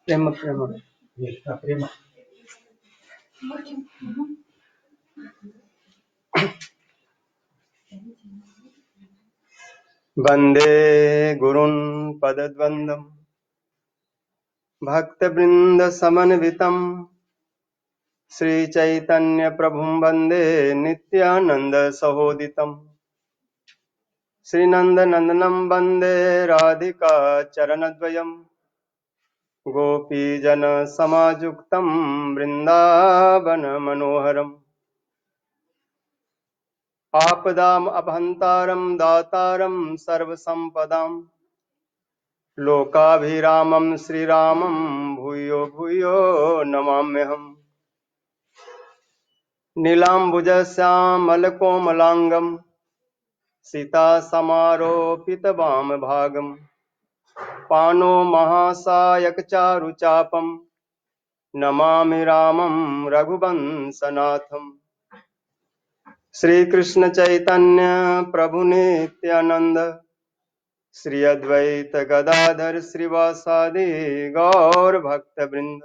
प्रेम प्रेम प्रेम वंदे गुरुन् पदद्वन्द्वम् भक्तवृंद समन्वितम् श्रीचैतन्य प्रभुं वंदे नित्यानंद सहोदितम् श्रीनंदनंदनं वंदे राधिका चरणद्वयम् गोपीजन समायुक्तं वृंदावन मनोहरम् आपदाम अभंतारं दातारं सर्वसंपदां लोकाभिरामं श्रीरामं भूयो भूयो नमाम्यहम् नीलाम्बुजश्यामलकोमलाङ्गं सीतासमारोपितवामभागं पाणो महासायकचारुचापं नमामि रामं रघुवंशनाथम् श्रीकृष्ण चैतन्य प्रभु नित्यानंद श्री अद्वैत गदाधर श्रीवासादि गौर भक्तवृंद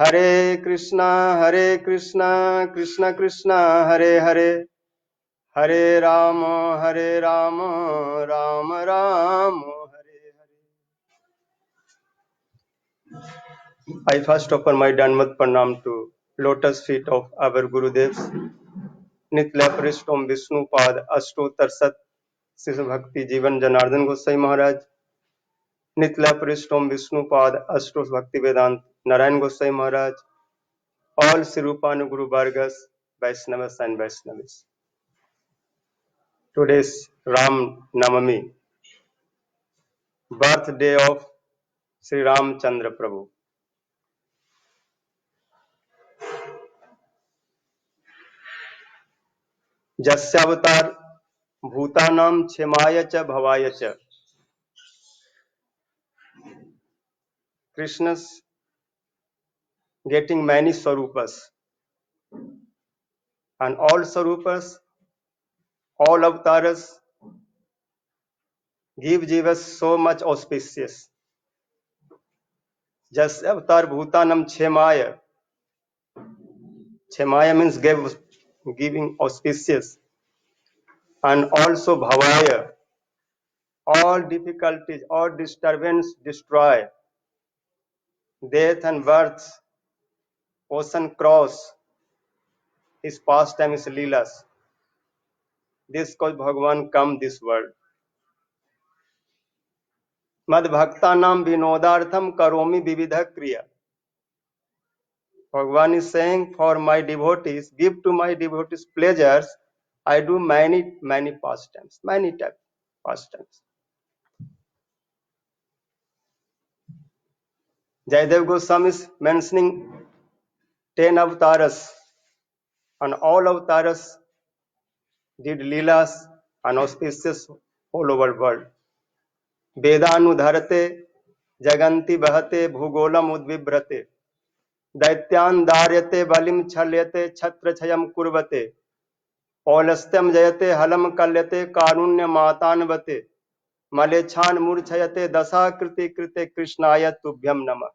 हरे Krishna Krishna Krishna Hare Hare Hare Ram Ram Ram Hare Hare. I first offer my Dandavat Pranam to lotus feet of our Gurudevs. नित्य परिश्रम विष्णुपाद अष्टोत्तर सत शिशु भक्ति जीवन जनार्दन गोसाई महाराज नित्य परिश्रम विष्णुपाद अष्टो भक्ति वेदांत नारायण गोसाई महाराज all Sirupanu Vargas Vaishnavas and Vaishnavis. Today's Ram Navami, birthday of Sri Ramchandra Prabhu. Jasyavatar Bhutanam Chemaya cha Bhavaya cha. Krishna's getting many Swarupas. And all Swarupas, all avatars give Jivas so much auspicious. Just avatar Bhutanam Chemaya. Chemaya means giving auspicious. And also Bhavaya. All difficulties, all disturbance destroy. Death and birth, ocean cross. His pastime is Leelas. This cause Bhagavan come this world. Mad Bhaktanam Vinodartham Karomi Vividha Kriya. Bhagavan is saying, for my devotees, give to my devotees pleasures, I do many pastimes, many types pastimes. Jayadev Goswami is mentioning 10 avatars, and all avatars did leelas and auspicious all over world. Vedanudharate jaganti bahate bhugolam udvibrate daityan daryate balim chalyate chhatra chayam kurvate पौलस्त्यम जयते हलम कल्यते कारुण्य मातान्वते मलेच्छान मूर्छयते दशा कृति कृते कृष्णाय तुभ्यम नमः.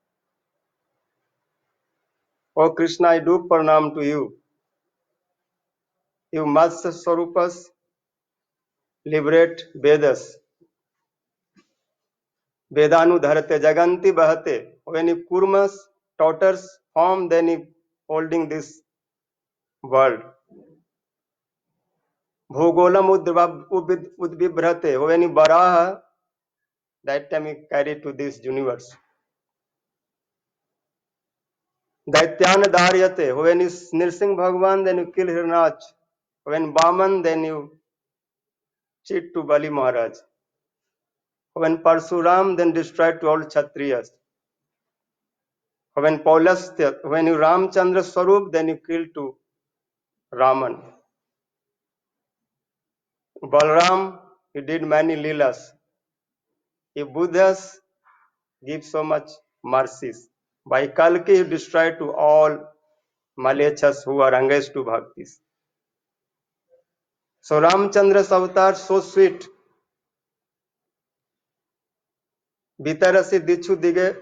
O Krishna, I do pranam to you. You Matsya Swarupas liberate Vedas. Vedanu dharate jaganti bahate. When you kurmas, daughters form, then you holding this world. Bhugolam udvibrate. When you baraha, that time you carry to this universe. Daityan Daryate, when you Nirsing Bhagwan, then you kill Hirnach. When Baman, then you cheat to Bali Maharaj. When Parsuram, then destroy to all Kshatriyas. When Paulastya, when you Ramchandra Swarup, then you kill to Raman. Balram, he did many leelas. If Buddhas give so much mercies. By Kalki, he destroyed to all malechas who are engaged to bhaktis. So Ramchandra's avatar so sweet. Vitarasi dichu dige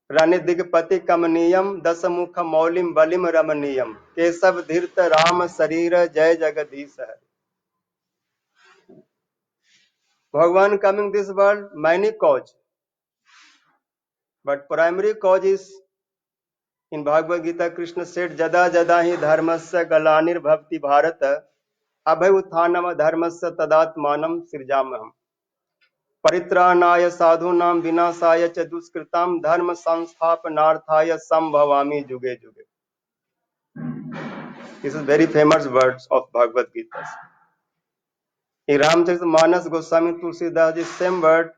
rani digpati kamaniyam dasamukha maulim balim ramaniyam kesav dhirta ram sarira jai jagadisa. Bhagwan coming this world, many cause, but primary cause is in Bhagavad Gita. Krishna said, "Jada jada hi dharmasya galanir bhavti bharata abhay uthanam dharmasya tadatmanam sirjamaham परित्राणाय साधूनां विनाशाय च दुष्कृतां धर्म संस्थापनार्थाय संभवामि जुगे जुगे." This is very famous words of Bhagavad Gita. In Ramcharitmanas Goswami Tulsidas ji same word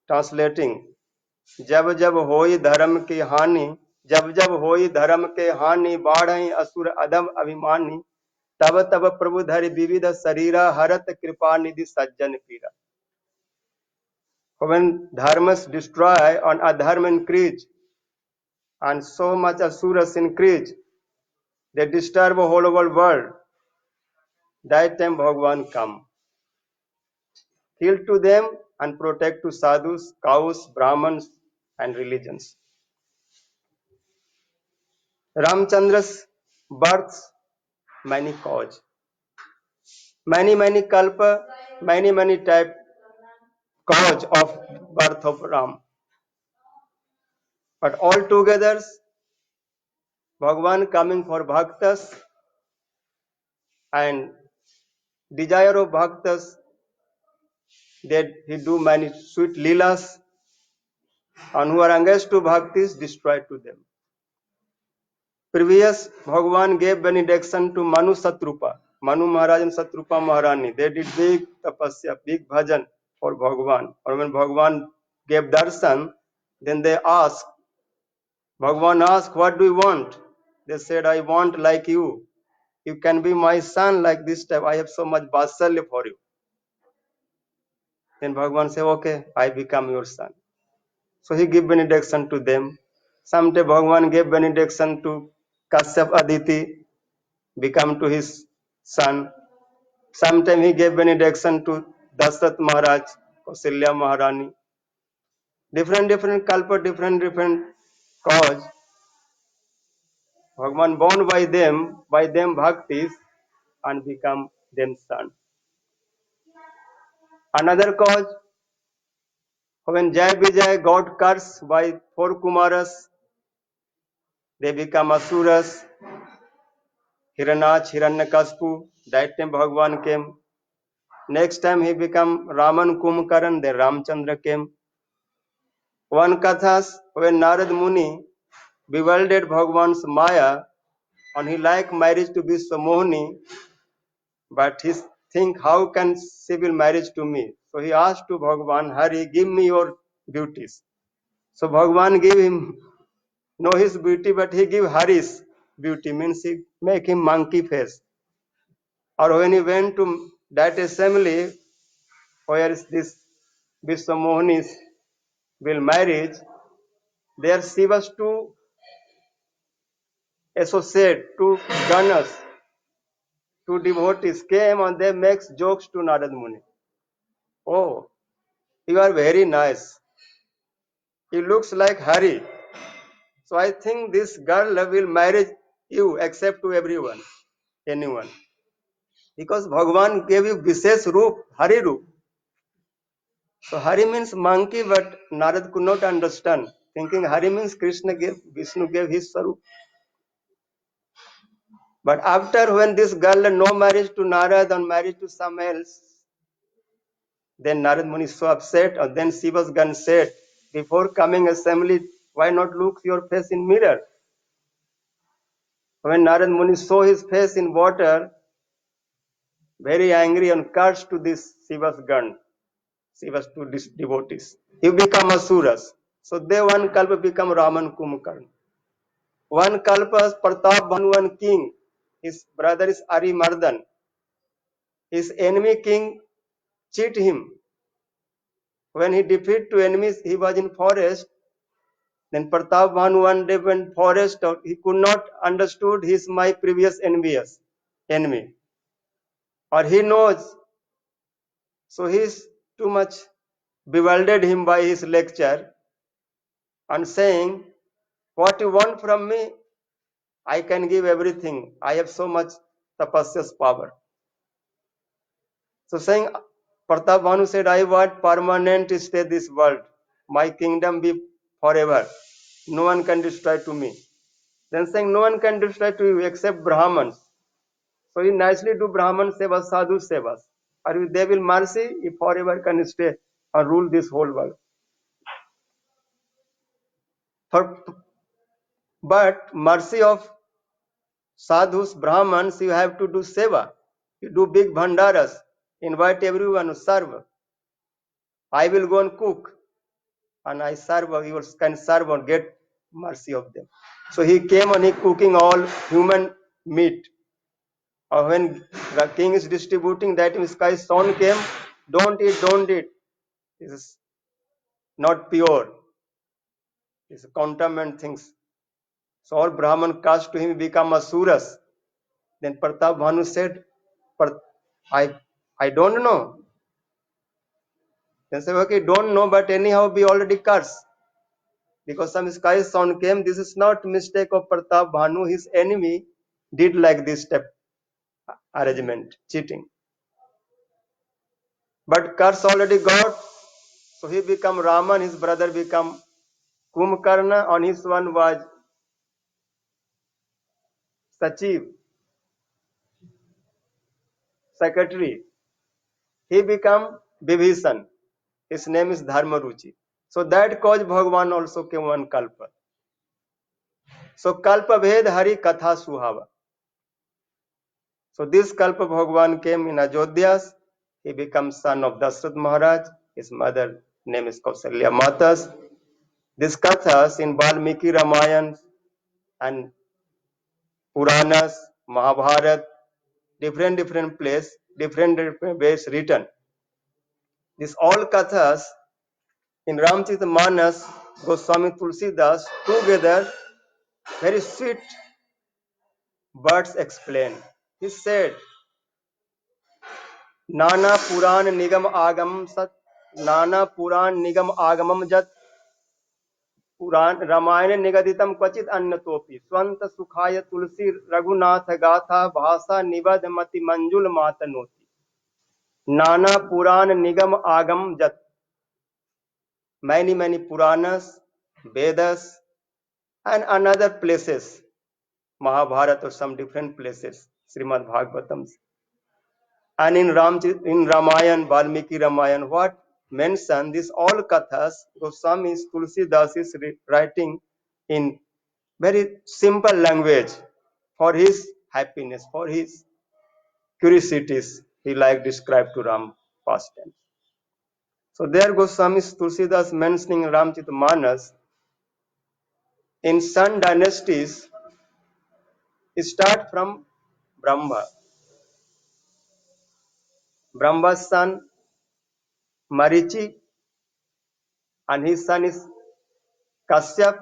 translating, जब जब होई धर्म की हानि, जब जब होई धर्म के हानि बाढ़ई असुर अधम अभिमानी तब तब प्रभु धरि विविध शरीरा हरत कृपा निधि सज्जन पीरा. When dharmas destroy and adharma increase and so much asuras increase, they disturb the whole world. That time Bhagavan come, heal to them and protect to sadhus, cows, brahmans and religions. Ramchandra's birth, many cause, many kalpa, many type cause of birth of Ram. But all together, Bhagavan coming for bhaktas and desire of bhaktas, that he do many sweet leelas and who are engaged to bhaktis destroyed to them. Previous Bhagavan gave benediction to Manu Satrupa, Manu Maharaj and Satrupa Maharani. They did big tapasya, big bhajan for Bhagavan. Or when Bhagavan gave darshan, then they asked, Bhagavan asked, what do you want? They said, I want like you. You can be my son like this type. I have so much vasalya for you. Then Bhagavan said, okay, I become your son. So he gave benediction to them. Someday Bhagavan gave benediction to Kashyap Aditi, become to his son. Sometime he gave benediction to Dasarat Maharaj, Kausalya Maharani. Different kalpa, different cause. Bhagavan born by them bhaktis and become them son. Another cause, when Jai Vijay got cursed by 4 Kumaras, they become asuras, Hiranach, Hiranyakaspu. That time Bhagavan came. Next time he became Raman Kumkaran, then Ramchandra came. One kathas, when Narad Muni bewildered Bhagavan's Maya and he liked marriage to be Mohini, but he think how can she will marriage to me? So he asked to Bhagavan, Hari, give me your beauties. So Bhagavan gave him no his beauty, but he give Hari's beauty, means he make him monkey face. Or when he went to that assembly where is this Vishwamohinis will marriage, there she was to associate, to gunners, to devotees came and they makes jokes to Narad Muni. Oh, you are very nice. He looks like Hari. So I think this girl will marry you except to everyone, anyone. Because Bhagavan gave you Vishesh Roop, Hari Roop. So Hari means monkey, but Narad could not understand, thinking Hari means Krishna gave, Vishnu gave his Sarup. But after when this girl no marriage to Narad and marriage to some else, then Narad Muni is so upset, and then Shivasgan said, before coming assembly, why not look your face in mirror? When Narad Muni saw his face in water, very angry and cursed to this Shivasgan, Shivas to these devotees. You become asuras. So they one kalpa become Raman Kumbhakarna. One kalpa Pratap Bhanuan king. His brother is Arimardhan. His enemy king cheat him. When he defeat two enemies, he was in forest. Then Pratap Bhanu one day went forest, he could not understood his my previous enemy, or he knows, so he's too much bewildered him by his lecture and saying, what you want from me, I can give everything. I have so much tapasya's power. So saying, Pratap Bhanu said, I want permanent stay this world. My kingdom be forever. No one can destroy to me. Then saying, no one can destroy to you except Brahmans. So he nicely do Brahman sevas, sadhu sevas. Or they will mercy, he forever can stay and rule this whole world. But mercy of sadhus, Brahmans, you have to do seva. You do big bhandaras. Invite everyone to serve. I will go and cook. And I serve, you can serve and get mercy of them. So he came and he cooking all human meat. When the king is distributing that, in sky son came, don't eat, don't eat. This is not pure. It's contaminant things. So all Brahman caste to him become asuras. Then Pratap Bhanu said, I don't know. Then said, okay, don't know, but anyhow be already cursed. Because some sky sound came, this is not mistake of Pratap Bhanu, his enemy did like this step arrangement, cheating. But curse already got, so he become Raman, his brother become Kumbhakarna, on his one was Sachiv, secretary. He become Vibhishan. His name is Dharmaruchi. So that caused Bhagavan also came one Kalpa. So Kalpa Bhed Hari Katha Suhava. So this Kalpa Bhagavan came in Ajodhya. He becomes son of Dasrath Maharaj. His mother name is Kausalya Matas. These kathas in Valmiki Ramayana and Puranas, Mahabharat, different place, different ways written. These all kathas in Ramcharitamanas, Goswami Tulsidas together very sweet words explain. He said, Nana Puran Nigam Agam Sat Nana Puran Nigam Agamam Jat पुराण रामायण निगदितम क्वचित अन्यतोपि स्वंत सुखाय तुलसी रघुनाथ गाथा भाषा निबद मति मंजुल मातनोति नाना पुराण निगम आगम जत many Puranas, Vedas and another places, Mahabharata or some different places, Srimad Bhagavatam, and in Ramayan, Valmiki Ramayan, what mention this all kathas, Goswami Tulsidas is writing in very simple language for his happiness, for his curiosities, he like describe to Ram past tense. So there Goswami Tulsidas mentioning Ramcharitamanas, in Sun dynasties, start from Brahma. Brahma's son Marichi, and his son is Kashyap,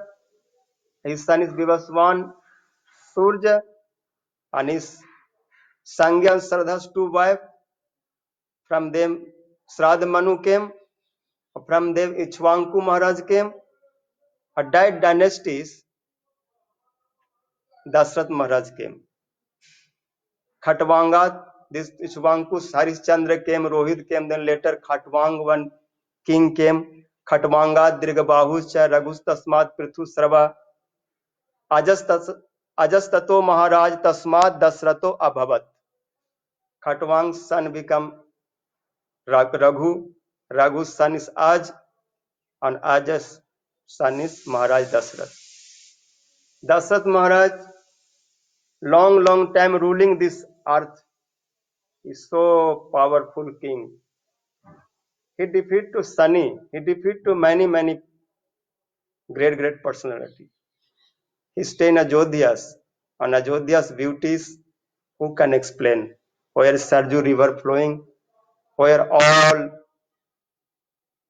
his son is Vivaswan Surja, and his Sangya and Sardha's two wives. From them Sradha Manu came, from them Ichwanku Maharaj came. At that dynasties, Dasrath Maharaj came. Khatwanga, this Ichwanku Harishchandra came, Rohit came, then later Khatwang one king came. Khatwanga Dirgabahuscha Raghus Tasmat Prithu Srava Ajastato Maharaj Tasmat Dasrato Abhavat. Khatwang's son become Raghu. Raghu's son is Aj, and Aj's son is Maharaj Dasrath. Dasrath Maharaj, long time ruling this earth, is so powerful king. He defeat to Sunny, he defeat to many great personality. He stay in Ajodhyas, and Ajodhya's beauties, who can explain? Where Sarju river flowing, where all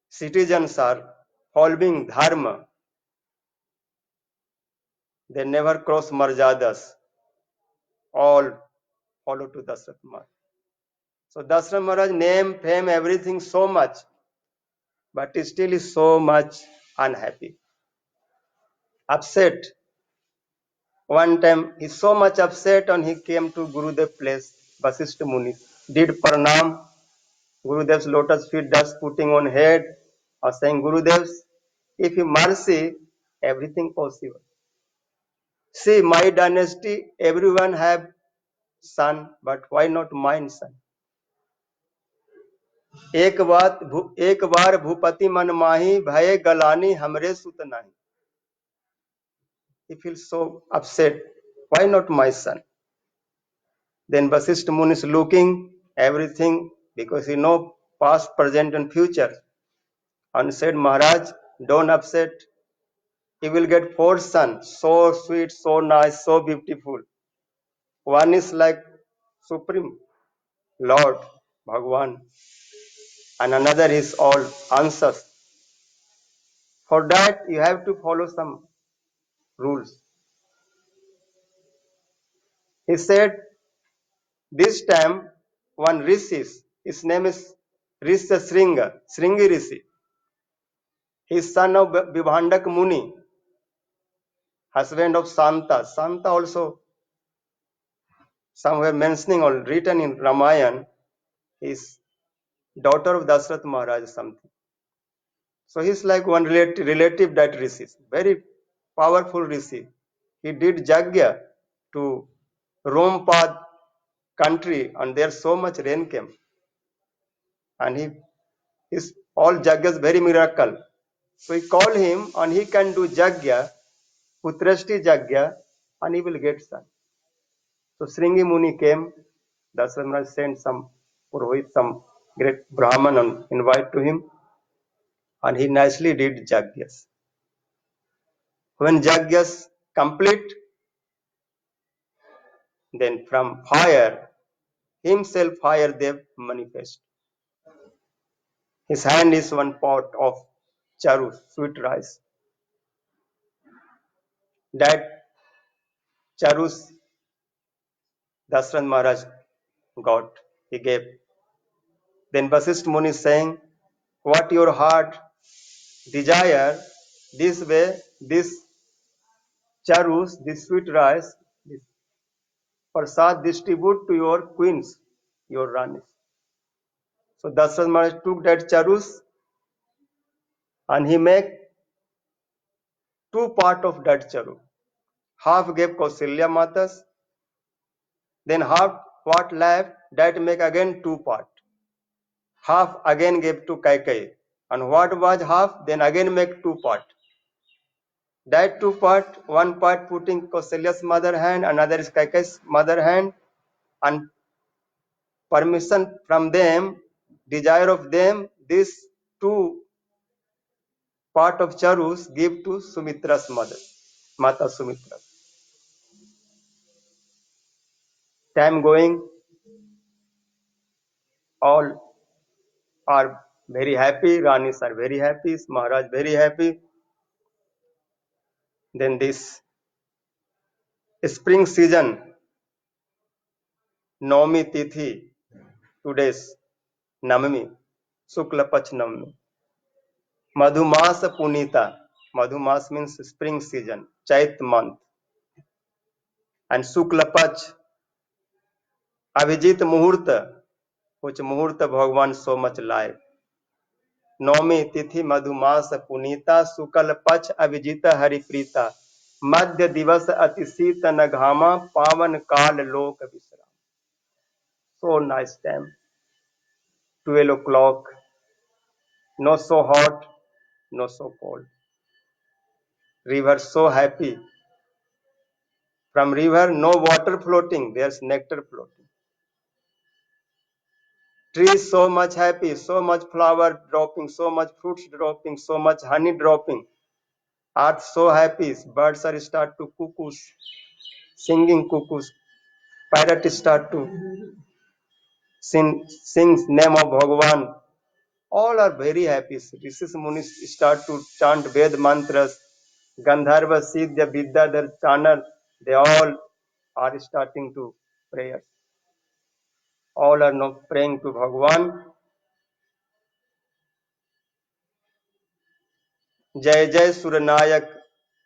citizens are following dharma, They never cross Marjadas. All follow to Dasrath Maharaj. So Dasrath Maharaj name, fame, everything so much, but he still is so much unhappy, upset. One time he's so much upset and he came to Gurudev place, Vasishtha Muni, did pranam, Gurudev's lotus feet, dust putting on head, or saying, Gurudev's, if you mercy, everything possible. See, my dynasty, everyone have son, but why not mine son? एक बार भूपति मन माही भय गलानी हमरे सुत नाही. He feels so upset. Why not my son? Then Vasishtha Muni is looking everything because he know past, present, and future, and said, Maharaj, don't upset. He will get four sons, so sweet, so nice, so beautiful. One is like Supreme Lord Bhagwan, and another is all answers. For that, you have to follow some rules. He said, this time, one Rishi, his name is Risha Sringa, Sringi Rishi. He is son of Vibhandak Muni, husband of Santa. Santa also somewhere mentioning or written in Ramayana is daughter of Dasrath Maharaj something. So he's like one relative that Rishi, very powerful Rishi. He did Jagya to Rompad country and there so much rain came. And his all Jagyas very miracle. So he called him and he can do Jagya, Putrashti Jagya, and he will get son. So Sringi Muni came, Dasrath Maharaj sent some Purohit, some great Brahman and invite to him, and he nicely did Jagyas. When Jagyas complete, then from fire, himself fire Dev manifest. His hand is one pot of charu, sweet rice. That charus Dasrath Maharaj got, he gave. Then Vasishtha Muni is saying, what your heart desire, this way, this charus, this sweet rice, this prasad distribute to your queens, your ranis. So Dasrath Maharaj took that charus and he make two part of that charu. Half gave Kausalya Matas, then half what left, that make again two part. Half again gave to Kaikai. And what was half, then again make two part. That two part, one part putting Kausalya's mother hand, another is Kaikai's mother hand, and permission from them, desire of them, this two part of charus give to Sumitra's mother, Mata Sumitra. Time going, all are very happy, Ranis are very happy, Maharaj very happy. Then this spring season, Navami Tithi, today's Navami, Shukla Pach Navami. Madhumas Punita, Madhumas means spring season, Chait month. And Shukla Pach, Abhijit Muhurta, which Muhurta Bhagwan so much like. Navami Tithi Madhumas Punita, Shukla Pach Abhijita Hariprita, Madhya Divas Atisita Naghama, Pavan Kal Lok Visram. So nice time. 12 o'clock, no so hot, no so cold. River so happy. From river, no water floating, there's nectar floating. Trees so much happy, so much flower dropping, so much fruits dropping, so much honey dropping. Earth so happy, birds are start to cuckoos, singing cuckoos. Parrots start to sing name of Bhagavan. All are very happy. Rishis Munis start to chant Ved mantras. Gandharva, Siddha, Vidyadhar, Chanar, they all are starting to prayer. All are now praying to Bhagwan. जय जय सुरनायक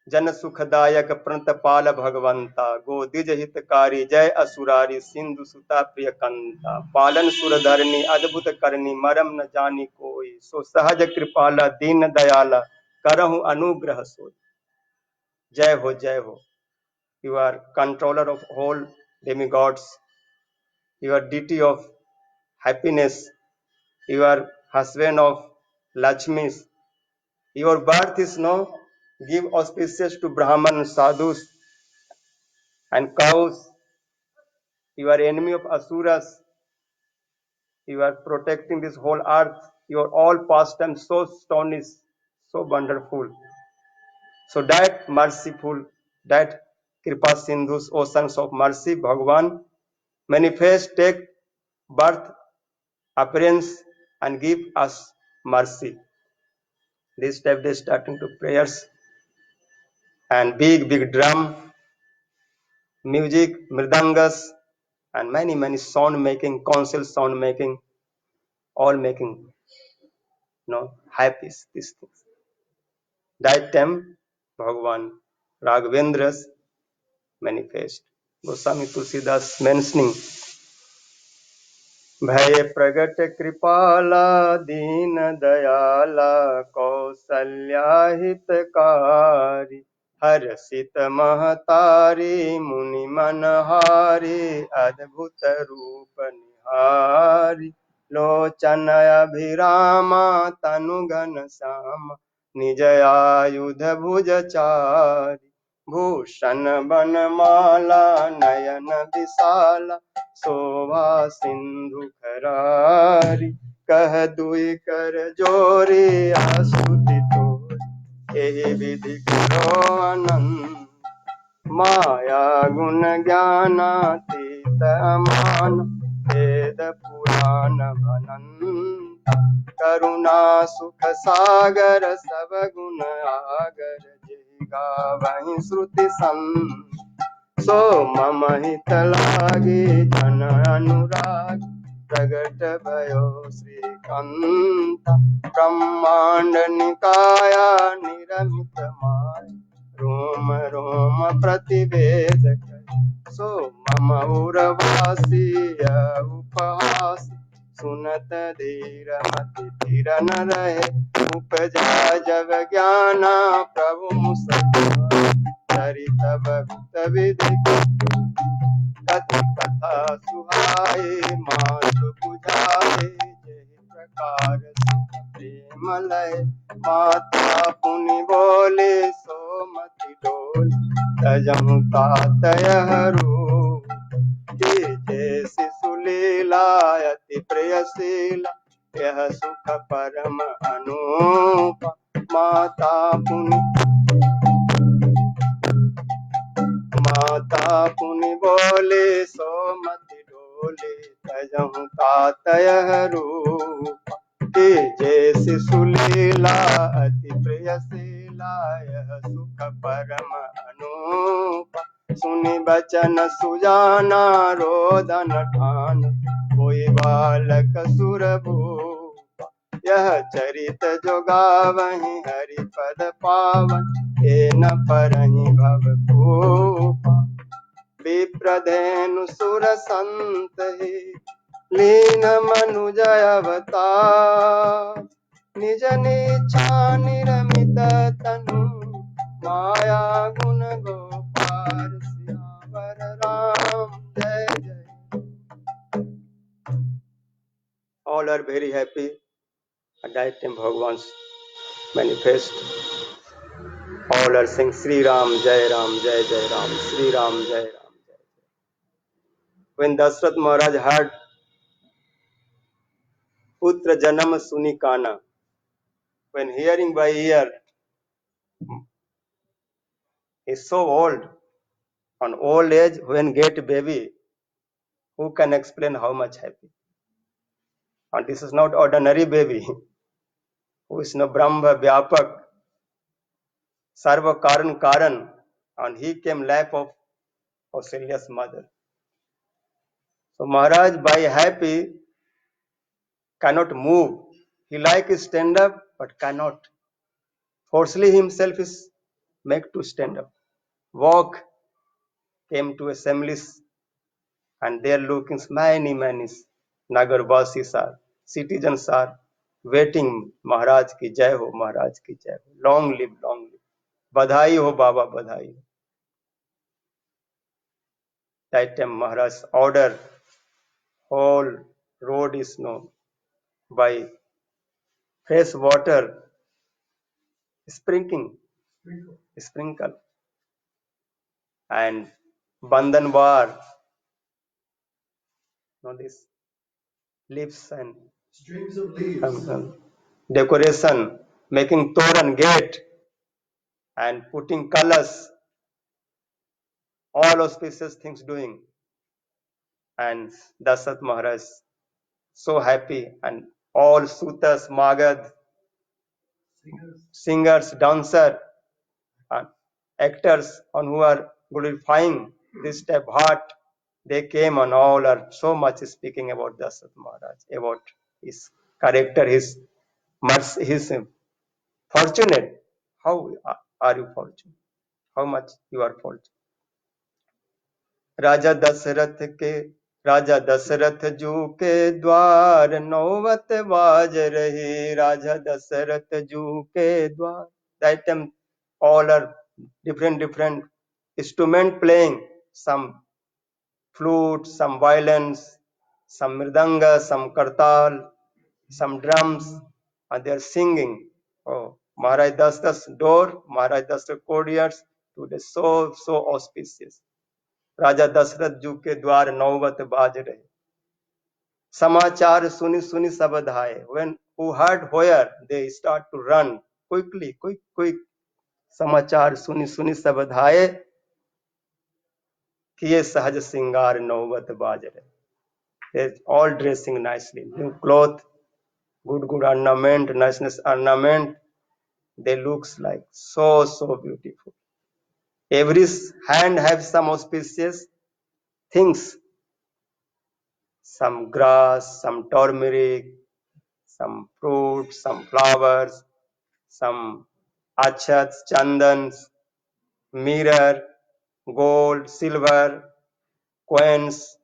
जन सुखदायक प्रणतपाल भगवंता गोदिज हितकारी जय असुरारी सिंधु सुता प्रिय कंता पालन सुरधरनी अद्भुत करनी मरम न जानी कोई सो सहज कृपाला दीन दयाला करहु अनुग्रह सोई जय हो you are controller of whole demigods you are deity of happiness you are husband of Lakshmi. Your birth is no give auspicious to Brahman, sadhus, and cows. You are enemy of asuras. You are protecting this whole earth. Your all pastime so astonished, so wonderful. So that merciful, that Kripa Sindhus, oceans of mercy, Bhagavan, manifest, take birth, appearance, and give us mercy. This type they starting to prayers and big drum music, mridangas, and many sound making, council sound making, all making, happy these things. That time, Bhagavan Raghavendras manifest. Goswami Tulsidas mentioning, भय प्रगट कृपाला दीन दयाला कौसल्या हितकारी हर्षित महतारी मुनि मनहारी अद्भुत रूप निहारी लोचन अभिरामा तनुगन श्याम निज आयुध भुज चारी भूषण बनमाला नयन विशाला शोभा सिंधु खरारी कह दुई कर जोरी आस्तुति तो एहि विधि करो अनंत माया गुण ज्ञानातीत अमान वेद पुराण भनंत करुणा सुख सागर सब गुण आगर जेहि गावहि श्रुति संत सो मम हित लागे जन अनुराग प्रगट भयो श्रीकांत ब्रह्मांड निकाया निरमित माय रोम रोम प्रतिवेदक सो मम उरवासी उपहास सुनत धीर मति धीर न रहे उपजा जग ज्ञाना प्रभु मुसकिया चरित भक्त विधि कथि कथा सुहाए मातु बुझाए जहि प्रकार सुख प्रेम लय माता पुनि बोले सो मति डोल तजहु तात हरू जैसे सुलीला अति प्रियशीला यह सुख परम अनूप माता पुनि बोले सो मति डोले तजहु तातय रूप कि जैसे सुलीला अति प्रियशीला यह सुख परम अनूप सुनि बचन सुजाना रोदन ठान कोई बालक सुरभूप यह चरित जो गावहि हरि पद पावन हे न परहि भव भूप विप्रधेनु सुर संत ही लीन मनुज अवतार निज निच्छा निरमित तनु माया गुण गोपाल सियावर राम जय जय. All are very happy at that time Bhagavan's manifest. All are saying Sri Ram Jai Ram Jai Jai Ram Sri Ram Jai Ram Jai. When Dashrath Maharaj heard Putra Janam Suni Kana, when hearing by ear, is so old. On old age, when get baby, who can explain how much happy? And this is not ordinary baby, who is no Brahma Vyapak. Sarva Karan Karan, and he came lap of Kausalya's mother. So Maharaj, by happy, cannot move. He like stand up, but cannot. Forcefully himself is make to stand up. Walk, came to assemblies, and there looking many Nagarvasis are, citizens are waiting. Maharaj ki jai ho, Maharaj ki jai ho. Long live, long live. Badhai ho, Baba, badhai ho. That time Maharaj order, whole road is known by fresh water sprinkling, sprinkle, and Bandanwar, this leaves and Strings of leaves. Decoration, making toran gate and putting colors, all auspicious things doing. And Dasarat Maharaj so happy, and all sutas, magad, singers, dancer, and actors on who are glorifying this type heart, they came and all are so much speaking about Dasarat Maharaj, about his character, his fortunate. How are you fortunate? How much you are fortunate? राजा दशरथ जू के द्वार नौवत बाज रही राजा दशरथ जू के द्वार. That time all are different instrument playing, some flute, some violins, some mridanga, some kartal, some drums, and they are singing. Oh, Maharaj Dasrat's door, Maharaj Dasrat's courtiers, today so auspicious. राजा दशरथ जू के द्वार नौबत बाज रहे समाचार सुनी सब धाये. When who heard where they start to run quick. समाचार सुनी सब धाये किए सहज सिंगार नौबत बाज रहे. They all dressing nicely, new cloth, good ornament, niceness ornament. They looks like so beautiful. Every hand have some auspicious things, some grass, some turmeric, some fruits, some flowers, some achats, chandans, mirror, gold, silver, coins,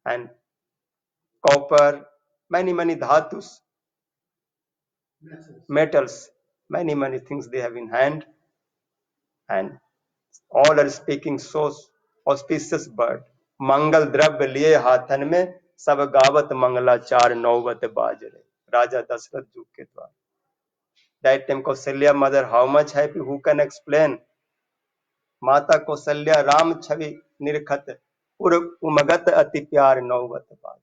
and copper, many dhatus, metals, many things they have in hand, and all are speaking so auspicious word. मंगल द्रव्य लिए हाथन में सब गावत मंगलाचार नौबत बाज रहे राजा दशरथ जू के द्वार. That time Kausalya mother, how much happy, who can explain? माता कौशल्या राम छवि निरखत पुर उमगत अति प्यार नौबत बाज.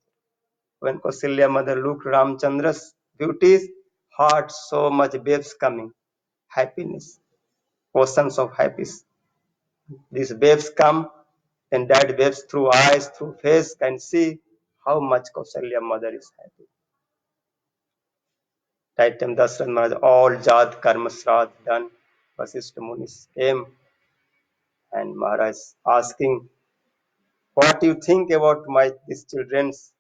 When Kausalya mother looked Ramchandra's beauties, heart so much waves coming, happiness, oceans of happiness. These waves come, and that waves through eyes, through face can see how much Kausalya mother is happy. That time Dasarath Maharaj, all Jat Karma Sraddha done, Vasishtha Munis came, and Maharaj asking, what you think about these children's,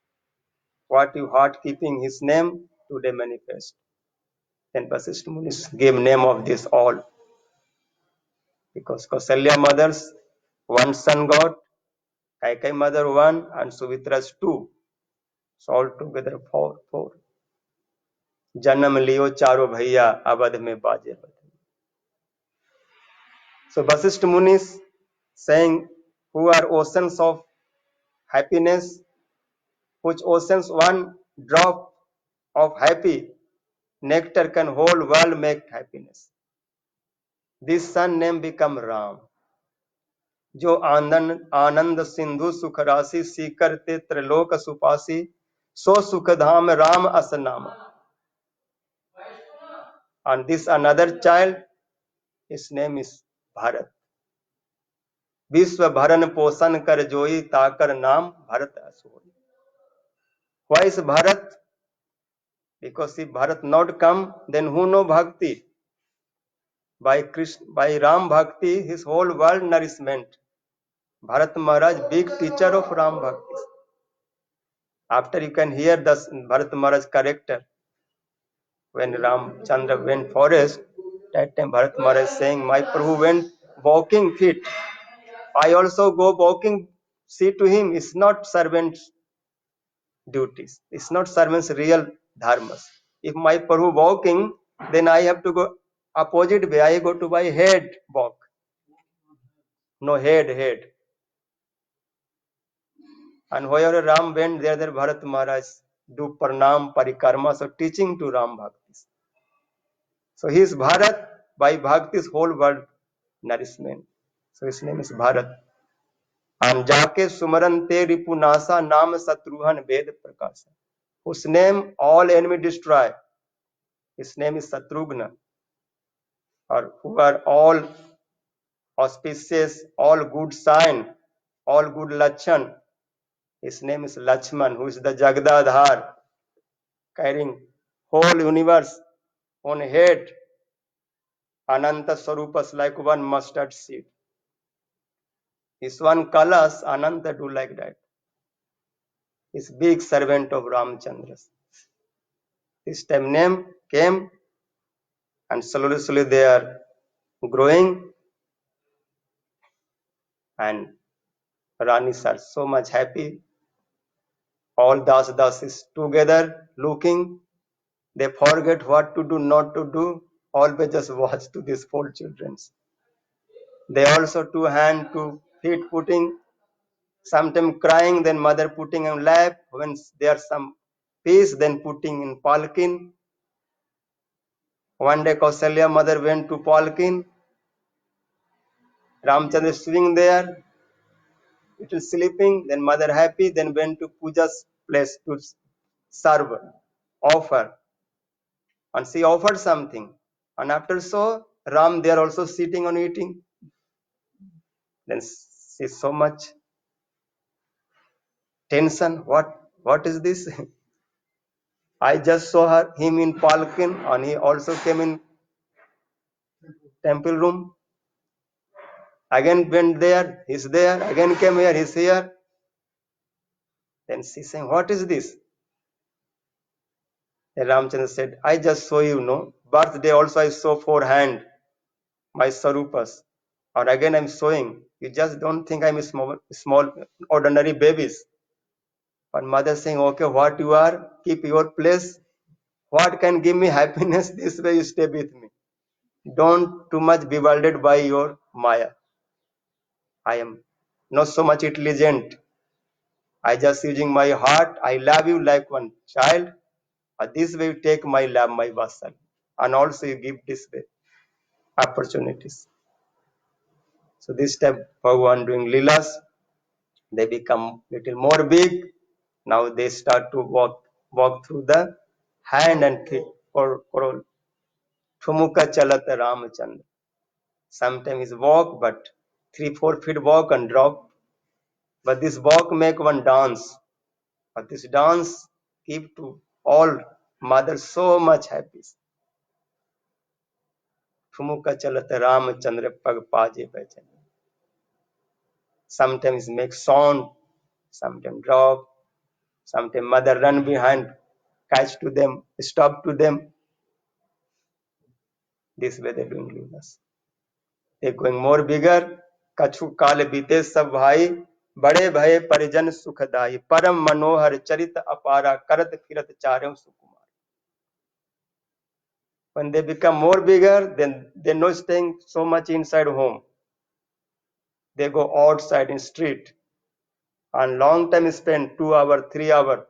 what you heart keeping his name today manifest. Then Vasishtha Munis gave name of this all, because Kausalya mothers, one son got, Kaikai mother one, and Sumitra's two. So all together four. जन्म लियो चारों भैया अवध में बाजे बधे. So Vasishtha Munis saying, who are oceans of happiness, which oceans one drop of happy nectar can whole world make happiness. This son name become Ram. जो आनंद सिंधु सुख राशि सीकर ते त्रिलोक सुपासी सो सुख धाम राम अस नाम. And this another child, his name is Bharat. विश्व भरन पोषण कर जोई ताकर नाम Bharat असोई. Why is Bharat? Because if Bharat not come, then who know bhakti? by Ram Bhakti, his whole world nourishment. Bharat Maharaj, big teacher of Ram Bhakti. After you can hear the Bharat Maharaj character, when Ram Chandra went forest, that time Bharat Maharaj saying, my Prabhu went walking feet. I also go walking. See to him, it's not servant's duties. It's not servant's real dharmas. If my Prabhu walking, then I have to go opposite way. I go to my head walk. No head. And wherever Ram went, there Bharat Maharaj do pranam, parikarma, so teaching to Ram Bhaktis. So he is Bharat, by Bhakti's whole world nourishment. So his name is Bharat. And Jake Sumaran Te Ripunasa Nam Satruhan Ved Prakasa, whose name all enemy destroy. His name is Satrugna, or who are all auspicious, all good sign, all good lachan. His name is Lachman, who is the Jagdadhar, carrying whole universe on head, Ananta Sarupas, like one mustard seed. His one Kalas, Ananta do like that. He's big servant of Ramchandra. This time name came, and slowly they are growing, and Ranis are so much happy. All Das is together looking. They forget what to do, not to do. Always just watch to these 4 children. They also 2 hand, 2 feet putting, sometimes crying, then mother putting on lap. When there's some peace, then putting in palkin. One day Kausalya mother went to palkin. Ramchandra is sitting there, little sleeping, then mother happy, then went to Puja's place to serve, offer. And she offered something. And after so, Ram there also sitting on eating. Then she's so much tension. What is this? I just saw him in palkin, and he also came in temple room. Again went there, he's there. Again came here, he's here. Then she saying, what is this? Then Ramchandra said, I just saw you, no. Birthday also I saw 4 hand, my sarupas. Or again I'm showing. You just don't think I'm a small ordinary babies. But mother saying, okay, what you are, keep your place. What can give me happiness? This way you stay with me. Don't too much bewildered by your Maya. I am not so much intelligent. I just using my heart. I love you like one child. This way you take my love, my vassal. And also you give this way opportunities. So this time Bhagavan doing Leelas, they become little more big. Now they start to walk through the hand and coral. Thumukha chalat Ramachandra. Sometimes he walk, but 3-4 feet walk and drop. But this walk make one dance. But this dance give to all mothers so much happy. Thumukha chalat Ramachandra pag paje bhajan. Sometimes make sound, sometimes drop, sometimes mother run behind, catch to them, stop to them. This way they're doing Leelas. They're going more bigger. कछु काल बीते सब भाई बड़े भये परिजन सुखदाई परम मनोहर चरित अपारा करत फिरत चारों सुकुमार. When they become more bigger, then they're not staying so much inside home. They go outside in street and long time spent 2 hours, 3 hours.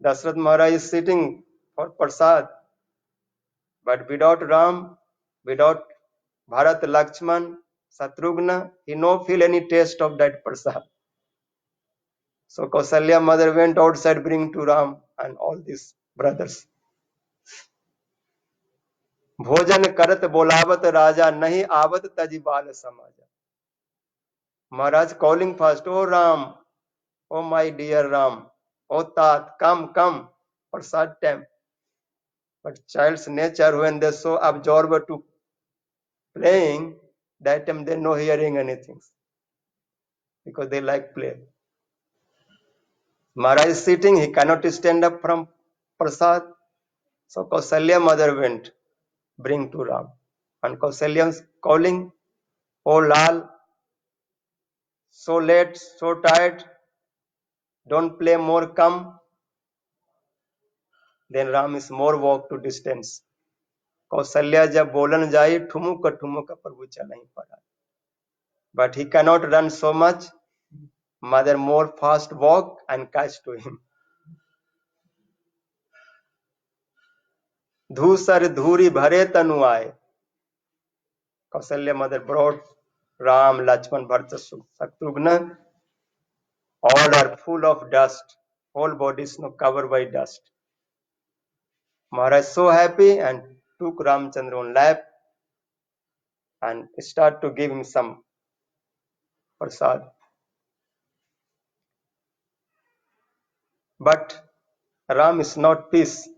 Dasrath Maharaj is sitting for prasad, but without Ram, without Bharat Lakshman, Satrugna, he no feel any taste of that prasad. So Kausalya mother went outside, bring to Ram and all these brothers. भोजन करत बोलावत राजा नहीं आवत तजी बाल समाजा. Maharaj calling first, oh Ram, oh my dear Ram, oh Tat, come, prasad time. But child's nature, when they so absorbed to playing, that time they no hearing anything because they like play. Maharaj is sitting, he cannot stand up from prasad. So Kausalya mother went, bring to Ram. And Kausalya is calling, oh Lal, so late, so tired, don't play more, come. Then Ram is more walk to distance. Kaushalya जब बोलन जाई ठुमुक ठुमुक प्रभु चलहि पड़ा. But he cannot run so much. Mother more fast walk and catch to him. धूसर धूरी भरे तनु आए. Kausalya mother brought Ram, Lakshman, Bharata, Shatrugna. All are full of dust. Whole body is now covered by dust. Maharaj so happy and took Ramchandra on lap and start to give him some prasad. But Ram is not peace.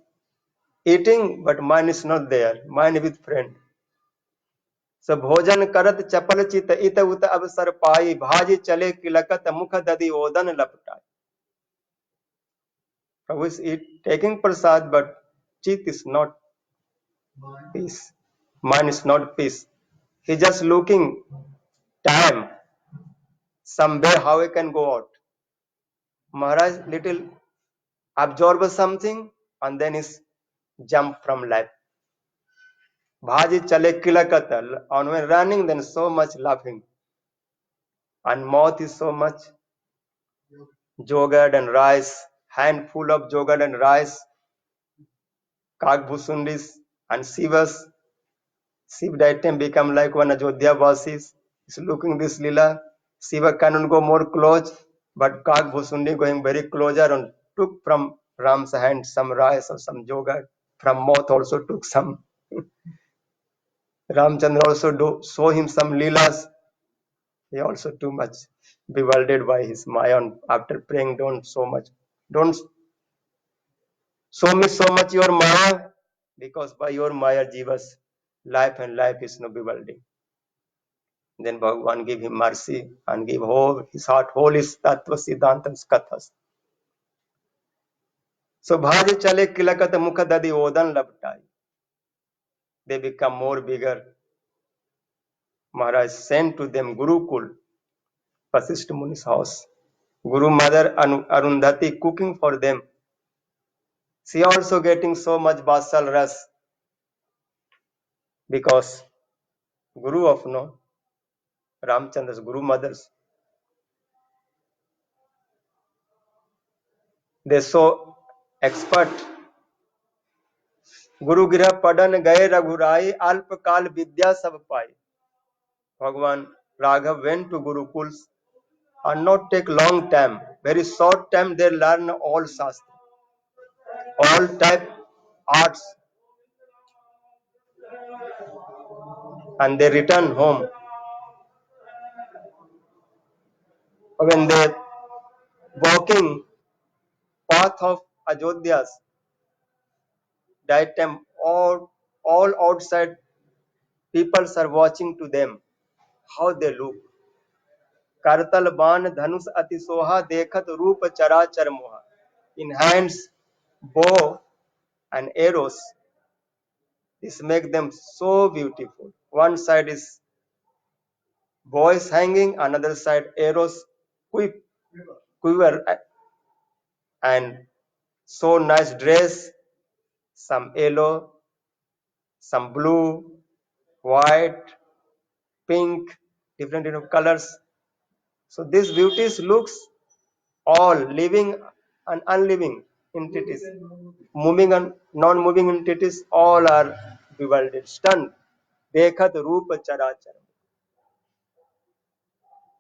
Eating, but mind is not there. Mind with friend. So भोजन करत चपल चित इत उत अवसर पाई भाजी चले किलकत मुख दधि ओदन लपटाई. Prabhu is taking prasad, but chit is not peace. Mind is not peace. He just looking time, some way how he can go out. Maharaj little absorb something and then is jump from life. Bhaji chale kilakat. And when running, then so much laughing. And mouth is so much jogad and rice, handful of jogad and rice, kagbusundis and sivas. Siv that time become like one Ajodhya Vasis. Is looking this lila. Siva cannot go more close, but Kagbhusundi going very closer and took from Ram's hand some rice or some jogad. From mouth also took some. Ramchandra also show him some leelas. He also too much bewildered by his Maya. After praying, don't show me so much your Maya, because by your Maya Jiva's life and life is no bewildering. Then Bhagavan give him mercy and give whole his heart, whole his tattva siddhantas kathas. So bhaji chale kilakat mukha dadi odan laptai. They become more bigger. Maharaj sent to them Gurukul, Vasishtha Muni's house. Guru Mother Arundhati cooking for them. She also getting so much basal ras because Guru of no Ramchandra's Guru mothers. They so expert. गुरु गृह पढ़न गए रघुराई अल्प काल विद्या सब पाई. Bhagavan Raghav went to Gurukuls and not take long time. Very short time they learn all shastra, all type arts, and they return home. When they walking path of Ajodhyas, that time all outside peoples are watching to them how they look. करतल बाण धनुष अति सोहा देखत रूप चराचर मोहा. In hands bow and arrows. This make them so beautiful. One side is bows hanging, another side arrows quiver, and so nice dress, some yellow, some blue, white, pink, different colors. So these beauties looks all living and unliving entities, moving and non-moving entities, all are bewildered, stunned. Dekhat Rupa Charachar.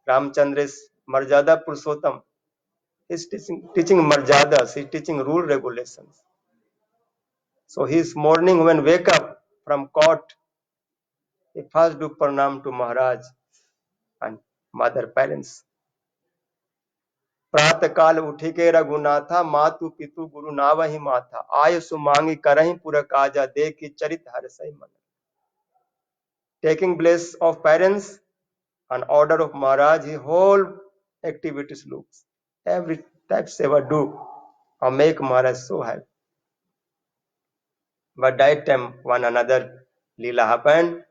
Ramchandra is Marjada Purushottam. He's teaching Marjadas, he's teaching rule regulations. So his morning when wake up from court, he first do pranam to Maharaj and mother parents. प्रातः काल उठी के रघुनाथा मातु पितु गुरु नावहि माथा आय सुमांगी करहि पुर काजा दे की चरित हर सही मन. taking bless of parents and order of Maharaj, his whole activities looks. Every type seva do or make Maharaj so happy. But that time one another Leela happened.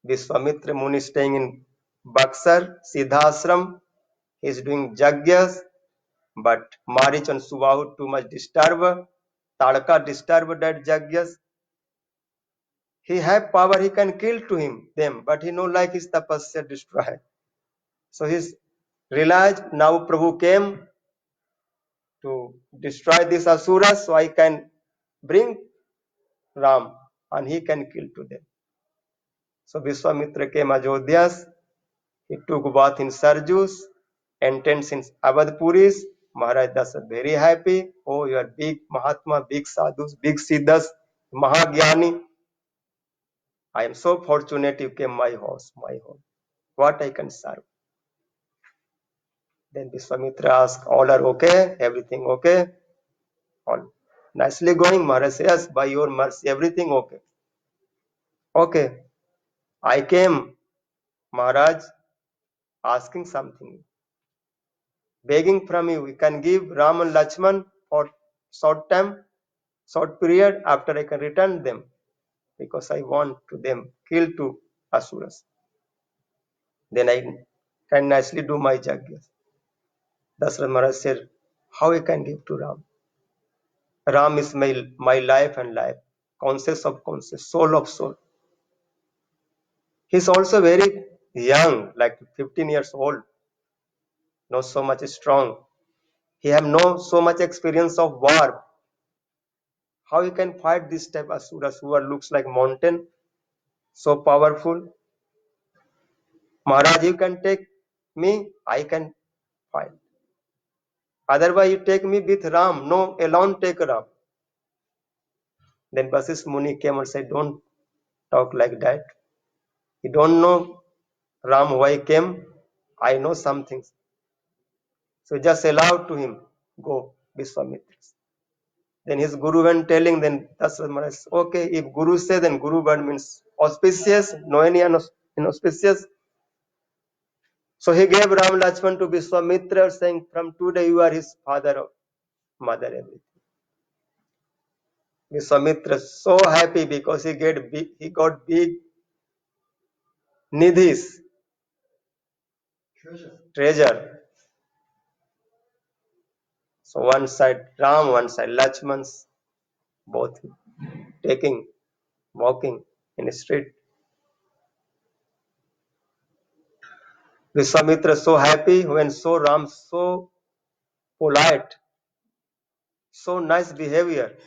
Vishwamitra Muni staying in Baksar, Siddhashram. He is doing Jagyas, but Marich and Subahu too much disturbed. Talaka disturbed that Jagyas. He have power, he can kill to him them, but he no like his tapasya destroy. So he's realized now Prabhu came to destroy this asura, so I can bring Ram and he can kill to them. So Vishwamitra came Ajodhyas, he took bath in Sarjus, entrance in Avadpuris. Maharaj Dasat very happy. Oh, you are big Mahatma, big sadhus, big siddhas, Mahagyani. I am so fortunate you came my house, my home. What I can serve? Then Vishwamitra asked, all are okay? Everything okay? All nicely going. Maharaj says, yes, by your mercy, everything okay. Okay. I came, Maharaj, asking something, begging from you. You can give Ram and Lakshman for short time, short period. After I can return them, because I want to them kill two asuras. Then I can nicely do my jagyas. Dasrath Maharaj said, how I can give to Ram? Ram is my life and life, conscious of conscious, soul of soul. He's also very young, like 15 years old, not so much strong. He have no so much experience of war. How you can fight this type of asuras who are looks like mountain, so powerful? Maharaj, you can take me, I can fight. Otherwise, you take me with Ram. No, alone take Ram. Then Vasisth Muni came and said, don't talk like that. You don't know Ram why came. I know some things. So just allow to him, go, Vishwamitra. Then his Guru went telling, then Dasrath Maharaj, okay, if Guru say, then Guru word means auspicious, no any inauspicious. So he gave Ram Lakshman to Vishwamitra, saying, from today you are his father or mother, everything. Vishwamitra so happy because he got big nidhis, treasure. So one side Ram, one side Lakshman's, both taking, walking in the street. Vishwamitra so happy when saw Ram so polite, so nice behavior.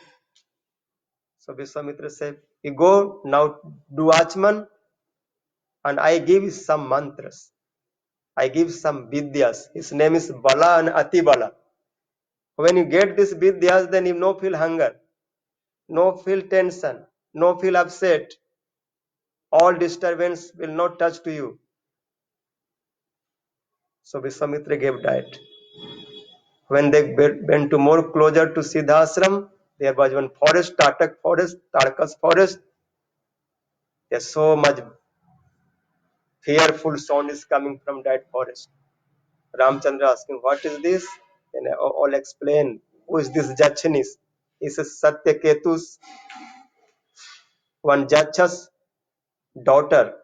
So Vishwamitra said, you go now do Achman and I give some mantras. I give some vidyas. His name is Bala and Ati Bala. When you get these vidyas, then you no feel hunger, no feel tension, no feel upset. All disturbance will not touch to you. So Vishwamitra gave diet. When they went to more closer to Siddhashram, there was one forest, Tarakas forest. There's so much fearful sound is coming from that forest. Ramchandra asking, what is this? Then all explain, who is this Jachanis? He says, Satyaketu's, one Jacha's daughter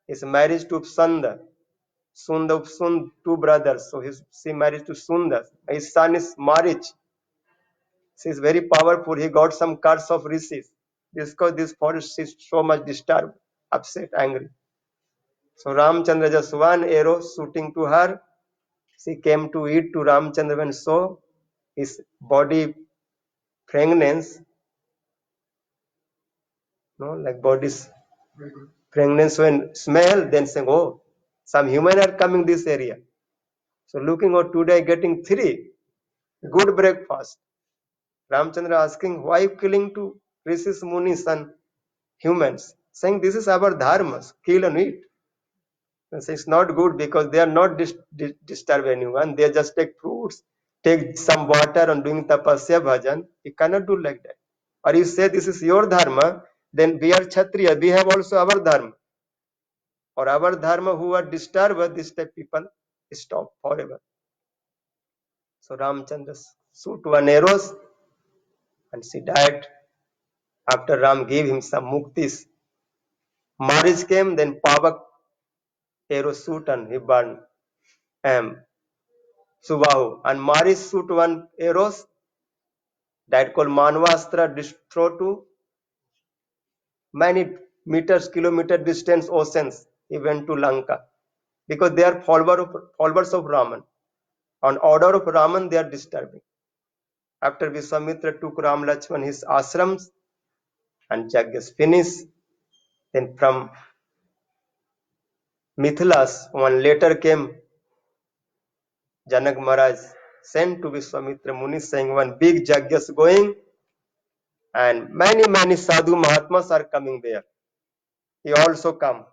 is married to Upsanda. Upsund, two brothers. So she married to Sunda. His son is Marich. She is very powerful. He got some curse of rishis. Because this forest is so much disturbed, upset, angry. So Ramchandra just one arrow shooting to her. She came to eat to Ramchandra when saw his body fragrance, like body's fragrance when smell, then saying, oh, some human are coming this area. So looking out today, getting 3 good breakfast. Ramchandra asking, why killing to rishis, munis and humans? Saying this is our dharmas, kill and eat. And so it's not good because they are not disturb anyone. They just take fruits, take some water and doing tapasya bhajan. You cannot do like that. Or you say this is your dharma, then we are Kshatriya, we have also our dharma. or our dharma who are disturbed, this type people stop forever. So Ramchandra shoot one arrows and she died. After Ram gave him some muktis, Marish came, then Pavak arrow shoot and he burned Subahu. And Marish shoot one arrows that called Manvastra throw to many meters, kilometer distance oceans. He went to Lanka because they are followers of Raman. On order of Raman, they are disturbing. After Vishwamitra took Ram Lakshman his ashrams and Yajnas finished, then from Mithilas, one letter came, Janak Maharaj sent to Vishwamitra Muni saying one big Yajnas going and many sadhu Mahatmas are coming there. He also come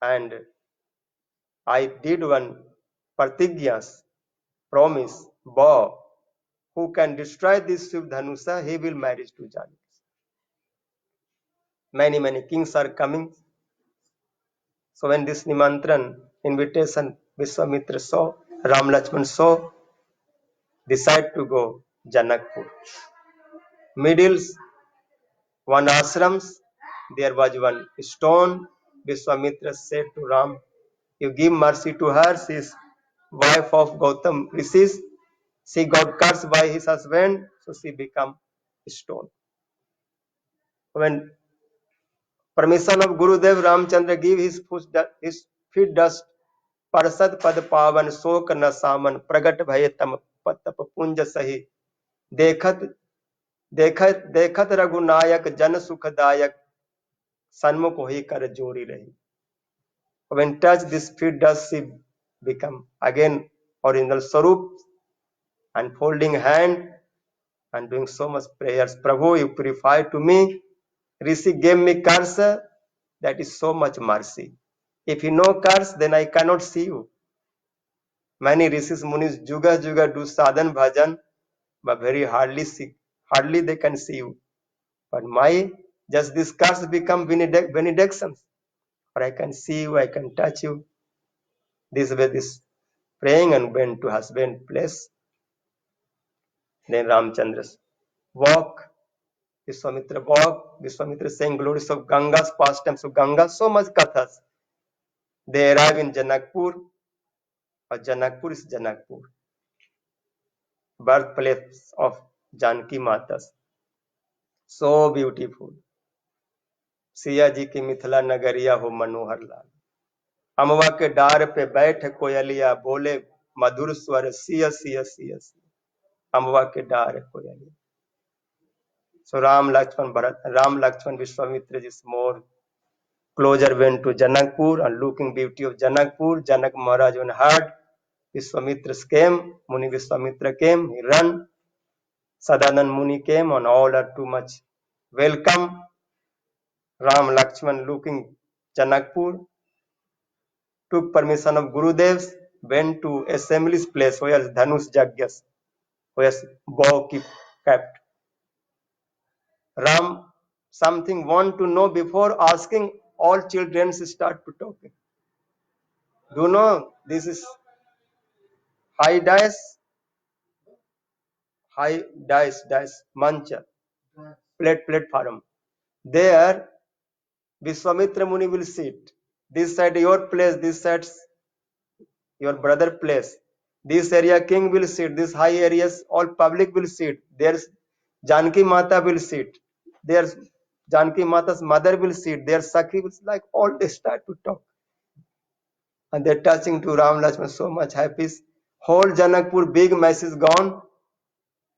and I did one Partigyas, promise, vow, who can destroy this Shiv Dhanusa, he will marry to Janaki. Many kings are coming. So when this Nimantran invitation Vishwamitra saw, Ram Lakshman saw, decide to go Janakpur. Middles, one ashrams, there was one stone. Vishwamitra said to Ram, you give mercy to her, she is wife of Gautam Rishis. She got cursed by his husband, so she become stone. When permission of Gurudev, Ramchandra give his feet dust, Parsad Pad Pavan Sok न सामन प्रगट भय तम तप पुंज सही देखत देखत देखत रघुनायक जन सुखदायक सन्मुख होई कर जोड़ी रही. When touch this feet dust, she become again original Sarup and folding hand and doing so much prayers. Prabhu, you purify to me. Rishi gave me curse. That is so much mercy. If you know curse, then I cannot see you. Many rishis munis juga do sadhan bhajan, but very hardly they can see you. But my just this curse become benedictions. Or I can see you, I can touch you. This way, this praying and went to husband place. Then Ramchandra walk. Vishwamitra walk. Vishwamitra saying glories of Ganga's pastime. So Ganga, so much kathas. They arrive in Janakpur. Or Janakpur is Janakpur, birthplace of Janki Matas. So beautiful. Siya ji की मिथिला नगरिया हो मनोहर लाल. अमवा के डार पे बैठ कोयलिया बोले मधुर स्वर सिया सिया सिया सिया. अमवा के डार कोयलिया. So Ram Lakshman Vishwamitra is more closer went to Janakpur and looking beauty of Janakpur. Janak Maharaj when heard Vishwamitra came, Muni Vishwamitra came, he ran. Sadanand Muni came and all are too much welcome. Ram Lakshman looking Janakpur, took permission of Gurudev, went to assembly's place where Dhanush Yajnas, where bow kept. Ram something want to know before asking, all children start to talking. Do you know this is high dice, mancha, platform. There Vishwamitra Muni will sit. This side your place, this side your brother place. This area king will sit. This high areas all public will sit. There's Janki Mata will sit. There's Janki Mata's mother will sit. Their Sakhi will like all they start to talk. And they're touching to Ram Lakshman so much happy. Whole Janakpur big mess is gone.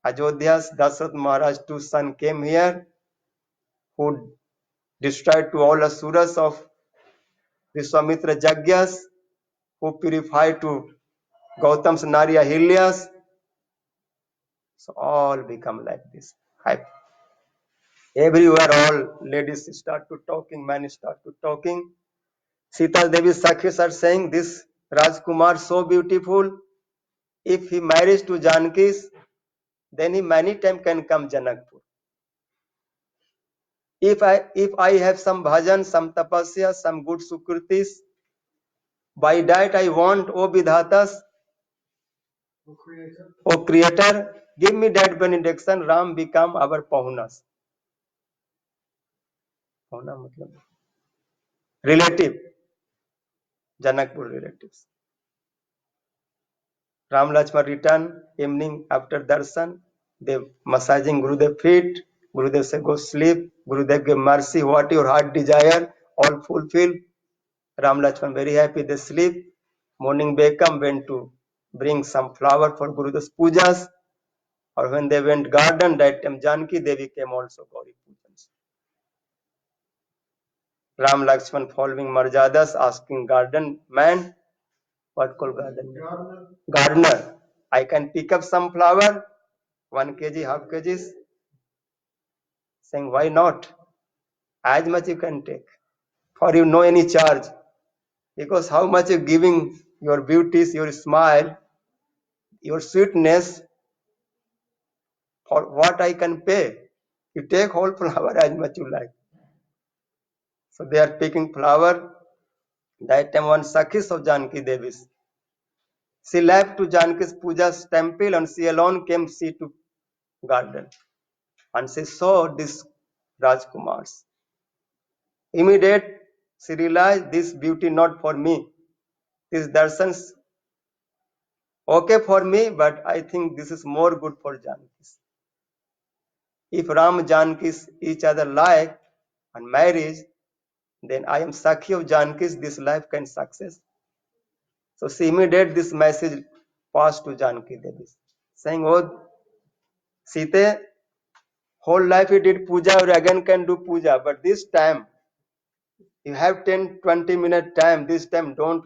Ajodhya's Dasrath Maharaj two son came here who destroyed to all asuras of Vishwamitra Yajnas, who purified to Gautam's Nari Ahilyas. So all become like this. Happy. Everywhere all ladies start to talking, men start to talking. Sita Devi Sakhis are saying this Rajkumar so beautiful. If he marries to Janki's, then he many time can come Janakpur. If I have some bhajan, some tapasya, some good sukritis, by that I want, O Vidhatas, O Creator, O Creator, give me that benediction. Ram become our Pahunas. Pahuna matlab relative, Janakpur relatives. Ram Lakshman return evening after darshan. They massaging Gurudev feet. Gurudev say go sleep. Gurudev give mercy. What your heart desire, all fulfill. Ram Lakshman very happy. They sleep. Morning Bekam went to bring some flower for Gurudev's pujas. Or when they went garden, that time Janki Devi came also Gauri Pujans. Ram Lakshman following Marjadas, asking garden man, what called garden? Gardener, Gardener, I can pick up some flower, 1 kg, half kgs. Saying, why not? As much you can take. For you no any charge. Because how much you giving your beauties, your smile, your sweetness, for what I can pay. You take whole flower as much you like. So they are picking flower. That time one Sakhis of Janki Devis. She left to Janki's Puja's temple and she alone came see to garden. And she saw this Rajkumars. Immediate she realized this beauty not for me. This darshan's okay for me, but I think this is more good for Janki's. If Ram Janki's each other like and marriage, then I am Sakhi of Janki's, this life can success. So she immediate this message passed to Janki Devi, saying, oh Sita, whole life you did puja or again can do puja, but this time you have 10-20 minute time, this time don't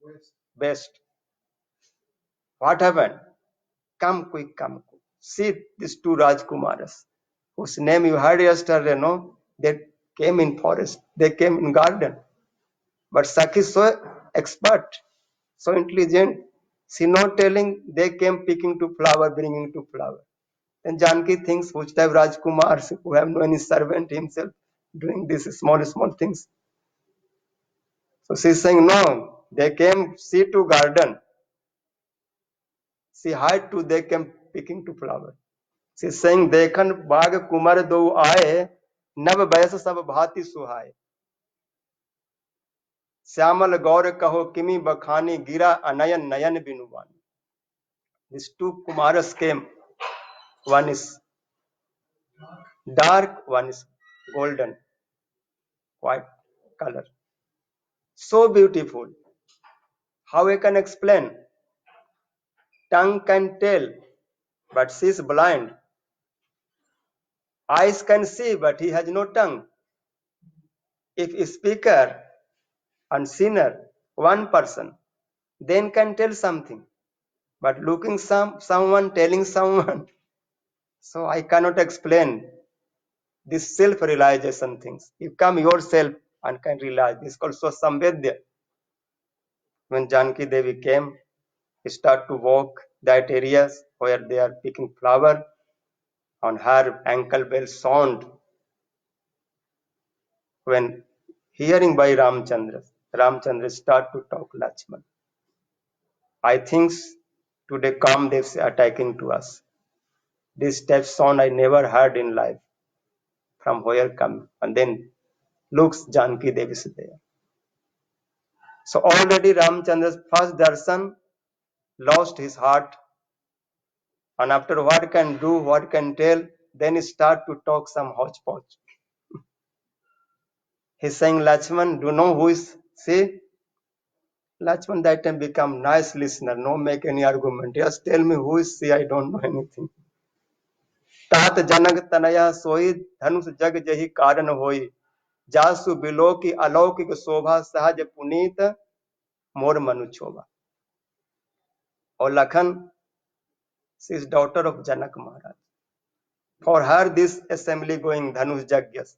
waste. waste. What happened? Come quick, come quick. See these two Rajkumaras, whose name you heard yesterday, no? They came in forest, they came in garden. But Sakhi is so expert, so intelligent. She not telling they came picking to flower, bringing to flower. Then Janki thinks which type Rajkumars who have no any servant himself doing these small things. So she's saying no, they came see to garden. She hired to they came picking to flower. She's saying देखन बाग कुमार दो आए नव बयस सब भांति सुहाए श्यामल गौर कहो किमी बखानी गिरा अनयन नयन बिनुवान. These two Kumaras came. One is dark, one is golden, white color. So beautiful. How I can explain? Tongue can tell, but she is blind. Eyes can see, but he has no tongue. If a speaker and sinner, one person, then can tell something. But looking someone, telling someone, so I cannot explain this self-realization things. You come yourself and can realize. This is called Swasamvedya. When Janki Devi came, start to walk that areas where they are picking flower. On her ankle bell sound. When hearing by Ramchandra start to talk Lakshman. I think today Kamdev attacking to us. This type sound I never heard in life. From where come? And then looks Janki Devi is there. So already Ramchandra's first darshan lost his heart. And after what can do, what can tell, then he start to talk some hodgepodge. He's saying, Lakshman, do you know who is she? Lakshman that time become nice listener, no make any argument. Just tell me who is she, I don't know anything. तात जनक तनया सोई धनुष जग जही कारण होई जासु below की अलौकिक शोभा सहज पुनीत मोर मनु शोभा. Or Lakhan, she is daughter of Janak Maharaj. For her this assembly going Dhanush Jagyas.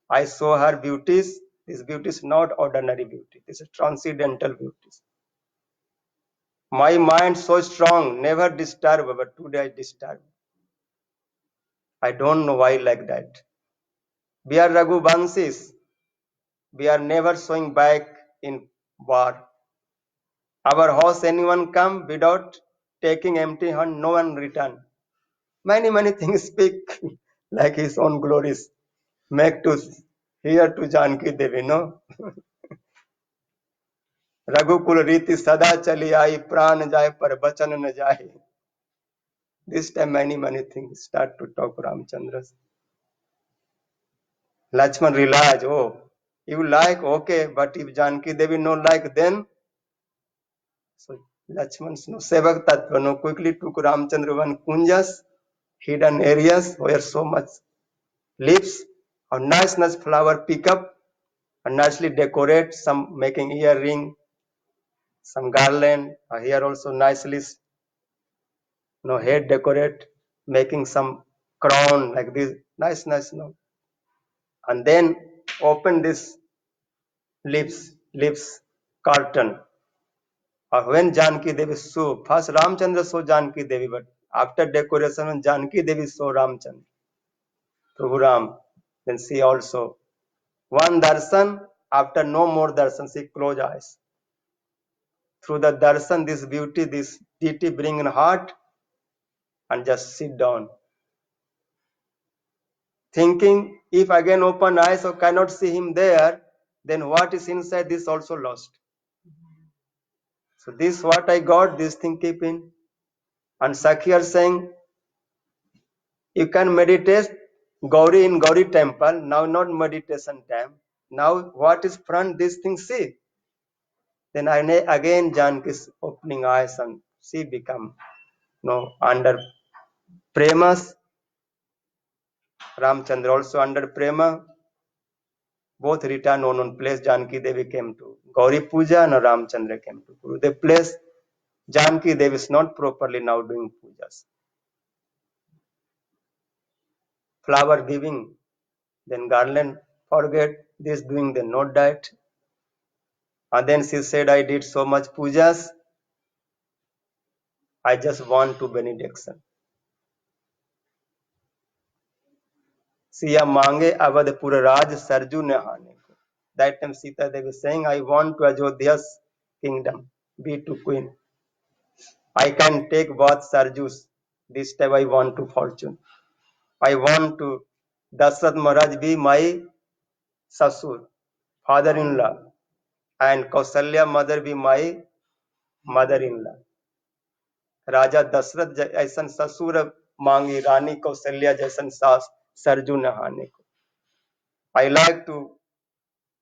I saw her beauties. This beauty is not ordinary beauty. This is transcendental beauties. My mind so strong, never disturb, but today I disturb. I don't know why like that. We are Raghuvanshis. We are never showing back in war. Our house, anyone come without taking empty hand, no one return. Many things speak like his own glories. Make to here to Janki Devi, no? रघुकुल रीति सदा चली आई प्राण जाए पर बचन न जाए. This time many things start to talk Ramchandra. Lakshman realized, oh, you like, okay, but if Janki Devi no like, then so Lakshman's no Sevak Tattva no quickly took Ramchandra one kunjas, hidden areas where so much leaves or nice flower pick up and nicely decorate, some making earring, some garland, here also nicely head decorate, making some crown like this, nice, no. And then open this leaves curtain. Or when Janki Devi saw, first Ramchandra saw Janki Devi, but after decoration, when Janki Devi saw Ramchandra, Prabhu Ram, then she also, one darshan, after no more darshan, she closed eyes. Through the darshan, this beauty, this deity bring in heart and just sit down. Thinking, if again open eyes or cannot see him there, then what is inside this also lost. So this what I got, this thing keep in. And Sakhi are saying, you can meditate Gauri in Gauri temple, now not meditation time. Now what is front, this thing see. Then again Janki's opening eyes and she become under premas. Ramchandra also under prema. Both return on one place. Janki Devi came to Gauri Puja and Ramchandra came to Gurudev place. Janki Devi is not properly now doing pujas. Flower giving, then garland, forget this doing the note diet. And then she said, I did so much pujas. I just want to benediction. Siya mange Avadpur Raj Sarju Nehane. That time Sita Devi was saying, I want to Ajodhya's kingdom, be to queen. I can take both Sarjus. This time I want to fortune. I want to Dasrat Maharaj be my Sasur, father-in-law, and Kausalya mother be my mother-in-law. राजा दशरथ ऐसा ससुर मांगी रानी कौशल्या जैसन सास सरजू नहाने को. I like to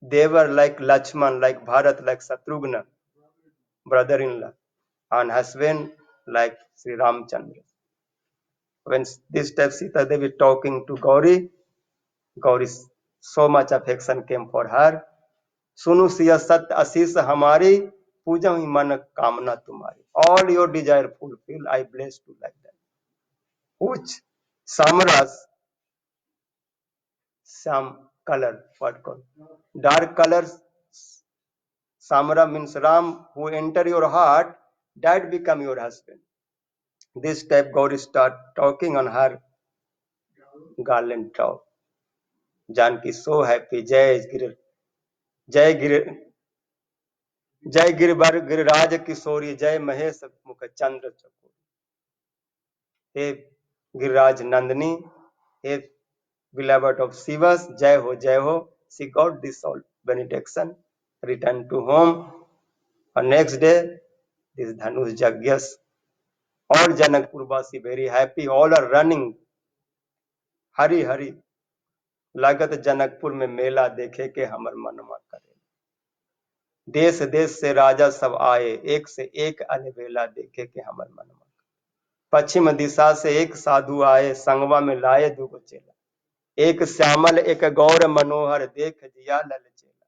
they were like Lakshman, like Bharat, like Shatrugna, brother-in-law, and husband like Sri Ramchandra. When this time Sita Devi talking to Gauri, so much affection came for her. सुनु सिया सत्य आशीष हमारी पूजा ही मन कामना तुम्हारी. All your desire fulfill, I bless you like that. Which Samras, some color, what called? Dark colors, Samara means Ram, who enter your heart, that become your husband. This type Gauri start talking on her garland top. Janki so happy, Jai Giribar Giriraj Kisori, Jai Mahesh Mukha Chandra Chakori. Hey Giriraj Nandini, hey beloved of Shivas, Jai Ho. She got this all benediction, returned to home. And next day, this Dhanush Jagyas, all Janakpur Vasi very happy, all are running. Hari, लागत जनकपुर में मेला देखे के हमर मनमा करे. देश देश से राजा सब आए, एक से एक अलबेला देखे के हमर मनमा. पश्चिम दिशा से एक साधु आए, संगवा में लाए दुगो चेला. एक श्यामल एक गौर मनोहर, देख जिया लल चेला.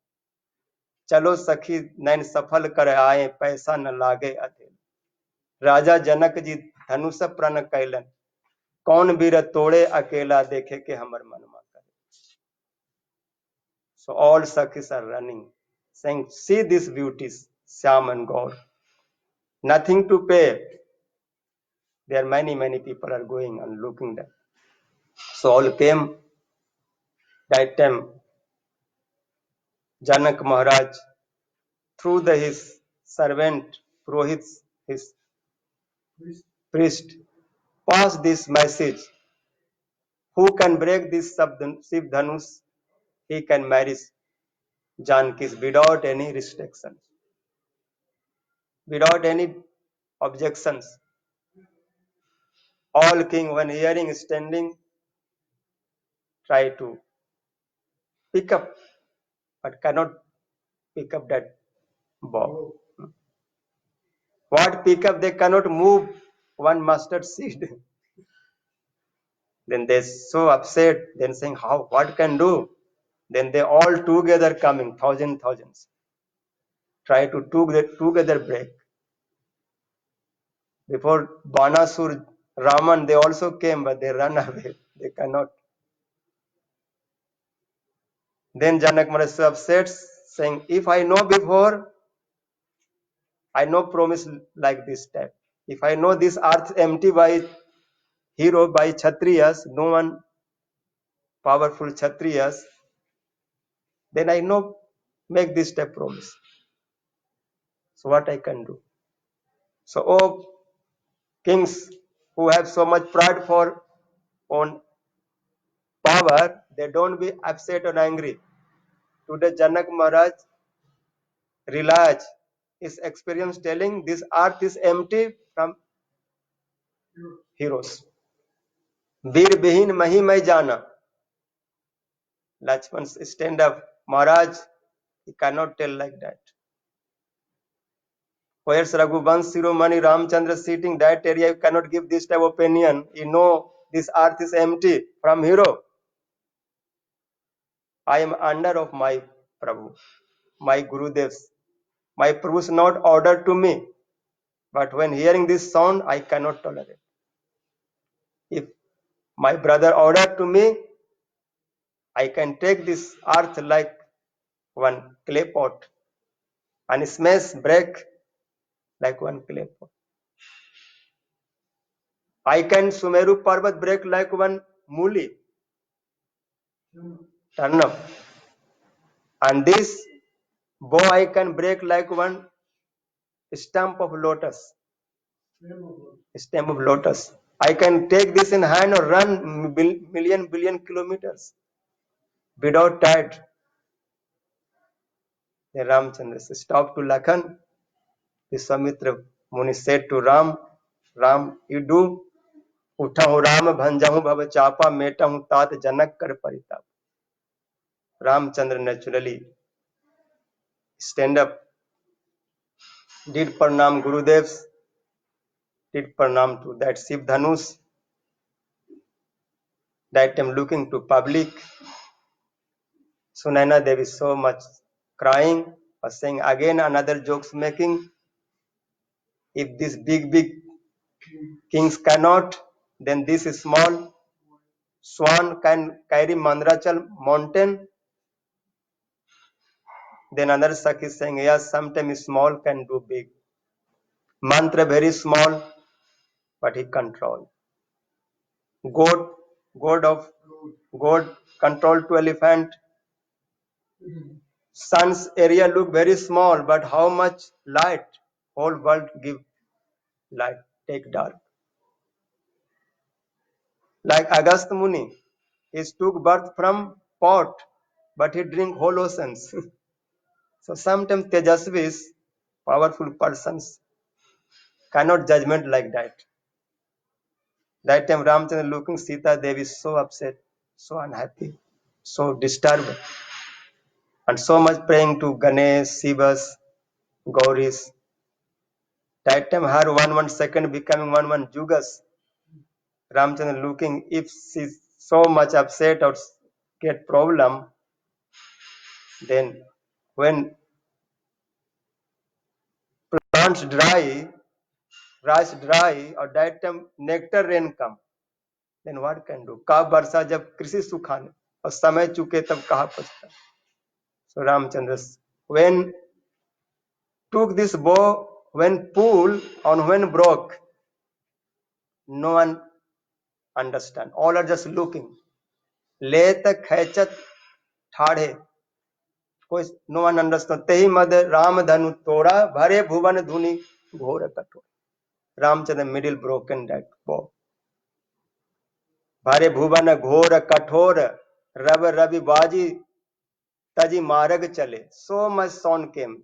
चलो सखी नैन सफल कर आए, पैसा न लागे अधेल. राजा जनक जी धनुष प्रण कैलन, कौन वीर तोड़े अकेला देखे के हमर मनमा करे. So all Sakhis are running, saying, see these beauties, Syam and Gaur. Nothing to pay. There are many people are going and looking there. So all came. That time Janak Maharaj, through his servant Purohit, his Priest. priest, passed this message. Who can break this Shiv Dhanush? He can marry Janki without any restrictions, without any objections. All king, when hearing standing, try to pick up, but cannot pick up that bow. Oh, What pick up? They cannot move one mustard seed. Then they so upset. Then saying, how? What can do? Then they all together coming, thousands, try to together break. Before Banasur, Raman, they also came, but they run away. They cannot. Then Janak Maharaj so upset, saying, if I know before, I no promise like this type. If I know this earth empty by hero, by Kshatriyas, no one powerful Kshatriyas, then I know make this type promise. So what I can do? So, oh kings who have so much pride for own power, they don't be upset or angry. Today Janak Maharaj realized his experience telling this earth is empty from you. heroes. वीर विहीन मही मैं जाना. Lakshman stand up. Maharaj, he cannot tell like that. Where's Raghuvansh Shiromani Ramchandra sitting that area, you cannot give this type of opinion. You know this earth is empty from hero. I am under of my Prabhu, my Gurudevs. My Prabhu is not ordered to me, but when hearing this sound, I cannot tolerate. If my brother ordered to me, I can take this earth like one clay pot and smash, break like one clay pot. I can Sumeru Parvat break like one muli, turnip, and this bow I can break like one stump of lotus, stem of lotus. I can take this in hand or run billion kilometers without tired. The Ramchandra stopped to Lakhan. Vishwamitra Muni said to Ram, Ram, you do उठाऊं Ram भंजाऊं भव चापा मेटाऊं तात जनक कर परिताप. Ramchandra naturally stand up, did pranam Gurudevs, did pranam to that Shiv Dhanush. That time looking to public, Sunaina Devi so much crying, was saying again another jokes making. If these big kings cannot, then this small swan can carry Mandrachal mountain. Then another Sakhi is saying, yes, sometimes small can do big. Mantra very small, but he control. God control to elephant. Sun's area look very small, but how much light? Whole world give light, take dark. Like Agastya Muni, he took birth from pot, but he drink whole oceans. So sometimes Tejasvis, powerful persons, cannot judgment like that. That time Ramchandra looking Sita Devi so upset, so unhappy, so disturbed, and so much praying to Ganesh, Shivas, Gauris. That time her one second becoming one Jugas. Ramchandra looking, if she's so much upset or get problem, then when plants dry, rice dry, or that time nectar rain come, then what can do? का वर्षा जब कृषि सुखाने और समय चुके तब कहाँ पछता. So Ramchandra, when took this bow, when pull or when broke, no one understand. All are just looking. Let खेचत ठाड़े कोई नो वन अंडरस्टैंड तेहि मद राम धनु तोड़ा भरे भुवन धुनि घोर कठोर रामचंद्र मिडिल ब्रोकन दैट बो भरे भुवन घोर कठोर रव रवि बाजी तजी मार्ग चले so much sound came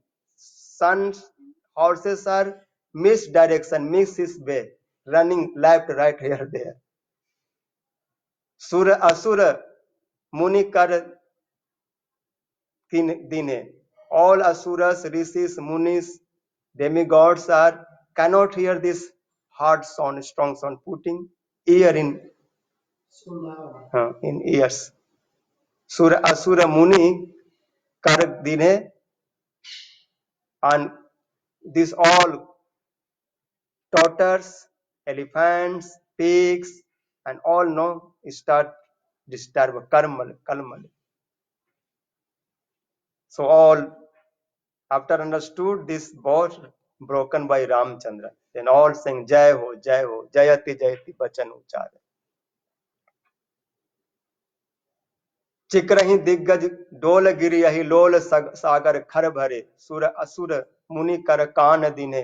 sons horses are misdirection miss his way running left right here there सुर असुर मुनि कर dine all asuras rishis munis demigods are cannot hear this hard sound strong sound putting ear So loud. in ears sur asura muni kar dine and these all totters elephants pigs and all know start disturb kalmal so all after understood this boat broken by Ramchandra then all sang jai ho jayati jayati bachan uchar चिकरहि दिग्गज डोल गिरियहि लोल सागर खर भरे सुर असुर मुनि कर कान दिने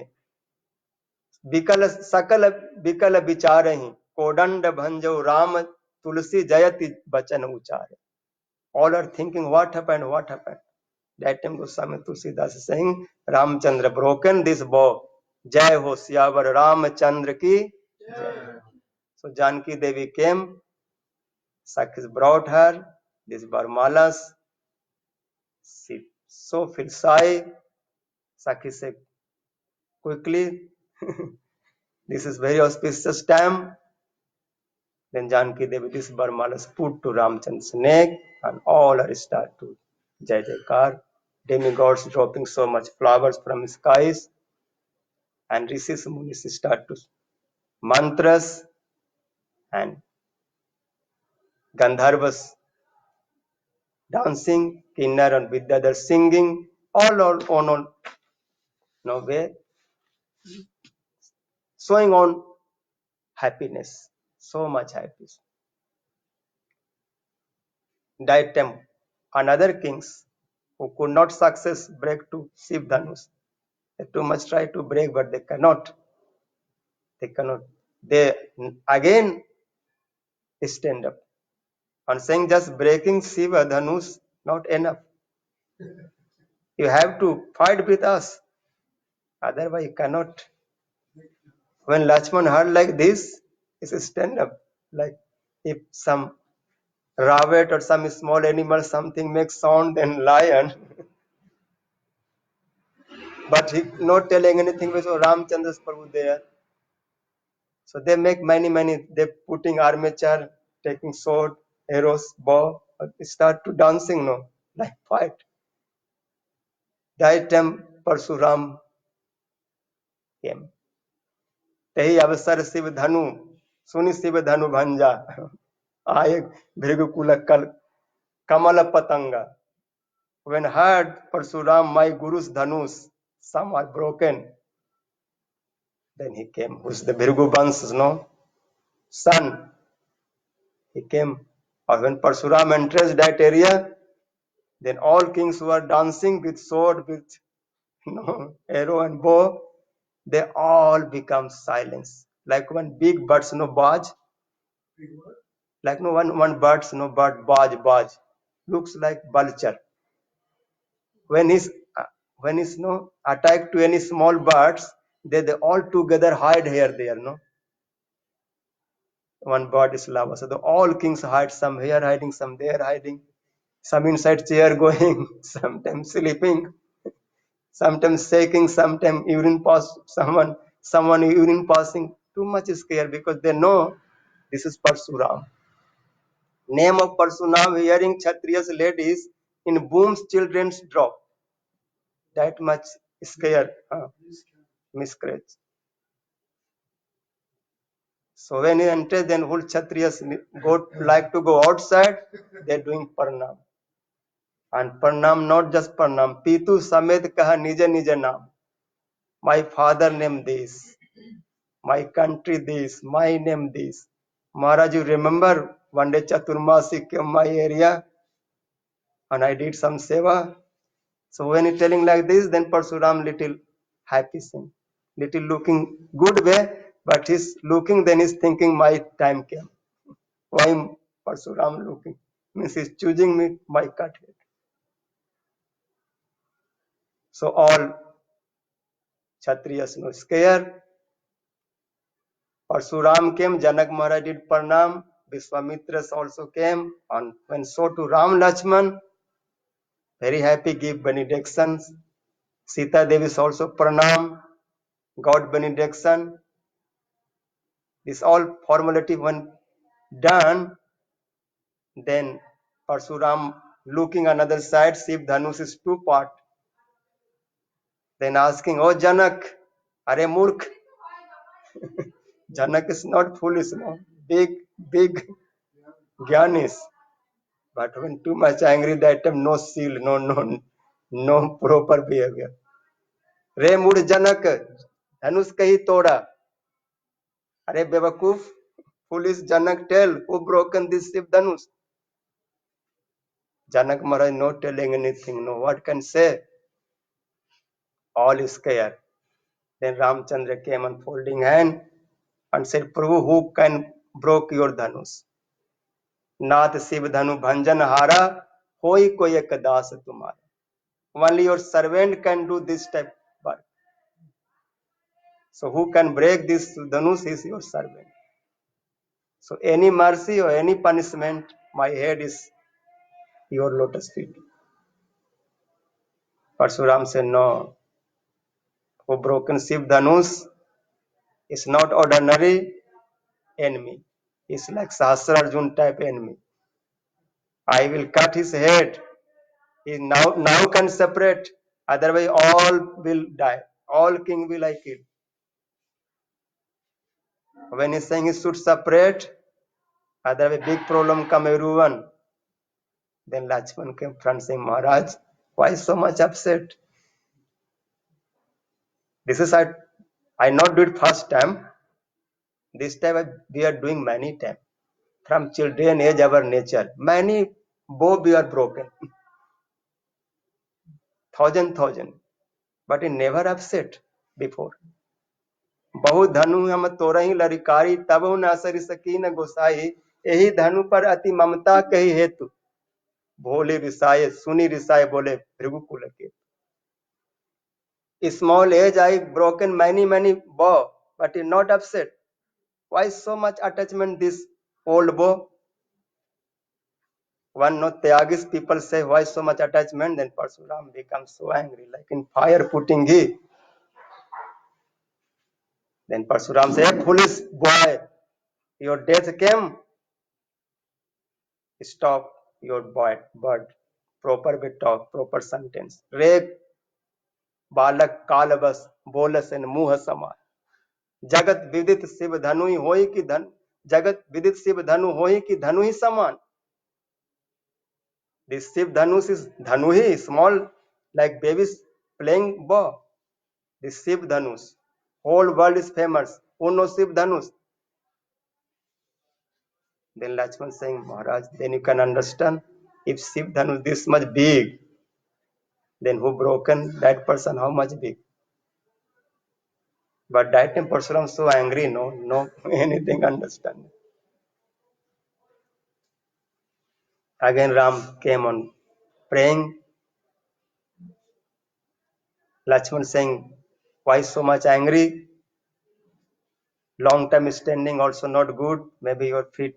विकल सकल विकल विचारहि कोदंड भंजो राम तुलसी जयति बचन उचारे all are thinking what happened that time Goswami Tulsidas is saying Ramchandra broken this bow jai ho siyavar Ramchandra ki jai so Janki Devi came Sakhis brought her these barmalas she so feel shy Sakhi said quickly this is very auspicious time then Janki Devi this barmalas put to Ramchandra's neck and all are start to jai jaikar demigods dropping so much flowers from skies and rishis munis start to mantras and gandharvas dancing kinnar and vidyadhar singing all on no way showing on happiness so much happiness that time another kings who could not success break to Shiv Dhanush they too much try to break but they cannot they again stand up and saying just breaking Shiva Dhanush not enough you have to fight with us otherwise you cannot when Lakshman heard like this he stand up like if some rabbit or some small animal something makes sound then lion but he not telling anything with Ramchandra's Prabhu there so they make many they putting armature taking sword arrows bow they start to dancing no like fight that time Parsuram came तेहि अवसर शिव धनु सुनि शिव धनु भंजा आये भृगुकुल कमल पतंगा when heard Parsuram my guru's dhanush some are broken then he came who's the Bhrigu Vansh's no son he came or when Parsuram enters that area then all kings who are dancing with sword with arrow and bow they all become silence like one big birds baj Big word. like one birds bird baj looks like vulture when he's attacked to any small birds they all together hide here there one bird is lava so the all kings hide some here hiding some there hiding some inside chair going sometimes sleeping sometimes shaking sometimes urine pass someone urine passing too much scare because they know this is Parsuram name of Parsuram hearing Kshatriyas ladies in booms children's drop that much scare This kind. miscarriage so when he enters then whole Kshatriyas go like to go outside they're doing pranam and pranam not just pranam pitu samet kaha nija nija naam my father name this my country this my name this Maharaj you remember one day Chaturmasi came my area and I did some seva. So when he telling like this, then Parsuram little happy thing, little looking good way, but he's looking, then he's thinking my time came. Why Parsuram looking? Means he's choosing me, my cut head. So all Kshatriyas no scare. Parsuram came, Janak Maharaj did pranam, Vishwamitras also came, and when so to Ram Lakshman, very happy, give benedictions. Sita Devi is also pranam, God benediction. This all formality when done, then Parsuram looking another side, Shiv Dhanush is two part. Then asking, oh Janak, are Murk? Janak is not foolish, no. Big Gyanis. But when too much angry, that time no seal, no proper behavior. Re Mur Janak, Dhanush kahi toda. Are Bevakuf, foolish Janak, tell who broken this Shiv Dhanush. Janak Maharaj not telling anything, no, what can say? All is scared. Then Ramchandra came and folding hand and said, Prabhu, who can broke your Dhanush? Nath Shiv Dhanu Bhanjan Hara, hoi koi ek das tumhara. Only your servant can do this type of work. So who can break this Dhanush is your servant. So any mercy or any punishment, my head is your lotus feet. Parsuram said, no, who broken Shiv Dhanush is not ordinary enemy. It's like Sahasrarjun type enemy. I will cut his head. He now can separate. Otherwise, all will die. All king will I kill. When he's saying he should separate, otherwise big problem come everyone. Then Lakshman came front saying, Maharaj, why so much upset? This is I not do it first time. This time we are doing many times. From children age our nature. Many bow we are broken. Thousand. But it never upset before. बहु धनु हम तोरही लरिकारी तब न सरि सकी न गोसाई यही धनु पर अति ममता कही हेतु भोले रिसाए सुनी रिसाए बोले भृगुकुल के small age I broken many bow but is not upset. Why so much attachment this old bow? One no Tyagis people say why so much attachment, then Parsuram becomes so angry like in fire putting ghee. Then Parsuram say, hey, foolish boy, your death came. Stop your bird. Proper way talk, proper sentence. Re balak kalabas bolas and muha samar. Jagat vidit Shiv धनु ही होई कि धन जगत विदित शिव धनु होई कि धनु ही समान. This Shiv Dhanush is Dhanuhi, small like babies playing bow. This Shiv Dhanush. Whole world is famous. Who knows Shiv Dhanush? Then Lakshman saying, Maharaj, then you can understand if Shiv Dhanush this much big, then who broken that person how much big? But that time Parsuram so angry, no anything understand. Again Ram came on praying. Lakshman saying, why so much angry? Long time standing also not good. Maybe your feet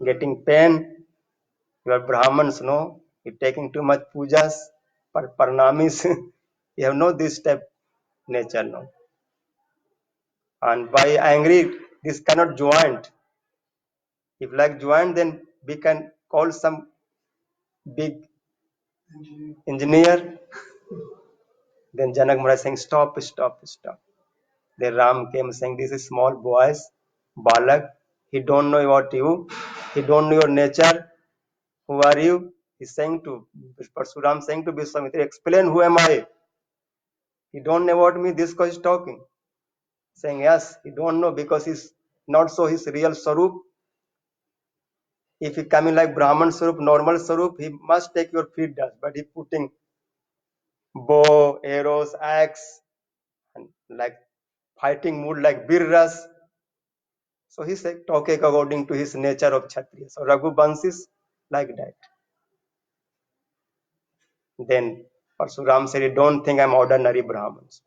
getting pain. You are Brahmins, no? You're taking too much pujas, parnamis. You have no this type nature, no? And by angry, this cannot joint. If like joint, then we can call some big engineer. Then Janak Maharaj saying, stop. Then Ram came saying, this is small boys, Balak. He don't know about you. He don't know your nature. Who are you? He's saying to Parsuram saying to Vishwamitra, explain who am I? He don't know about me. This guy is talking. Saying yes, he don't know because he's not so his real Sarup. If he coming like Brahman Swarup, normal Swarup, he must take your feet dust, but he putting bow, arrows, axe, and like fighting mood like Birras. So he said, talking according to his nature of Kshatriya. So Raghuvansh is like that. Then Parsuram said, don't think I'm ordinary Brahmins.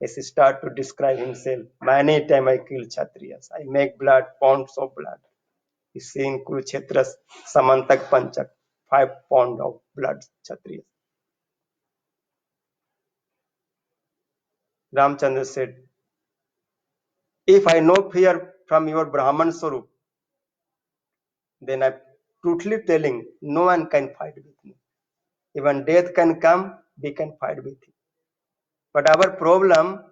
As he start to describe himself, many times I kill Kshatriyas. I make blood, ponds of blood. You see in Kurukshetra's Samantak Panchak, 5 pounds of blood Kshatriyas. Ramchandra said, if I know fear from your Brahman Swarup, then I'm truthfully telling, no one can fight with me. Even death can come, we can fight with him. But our problem,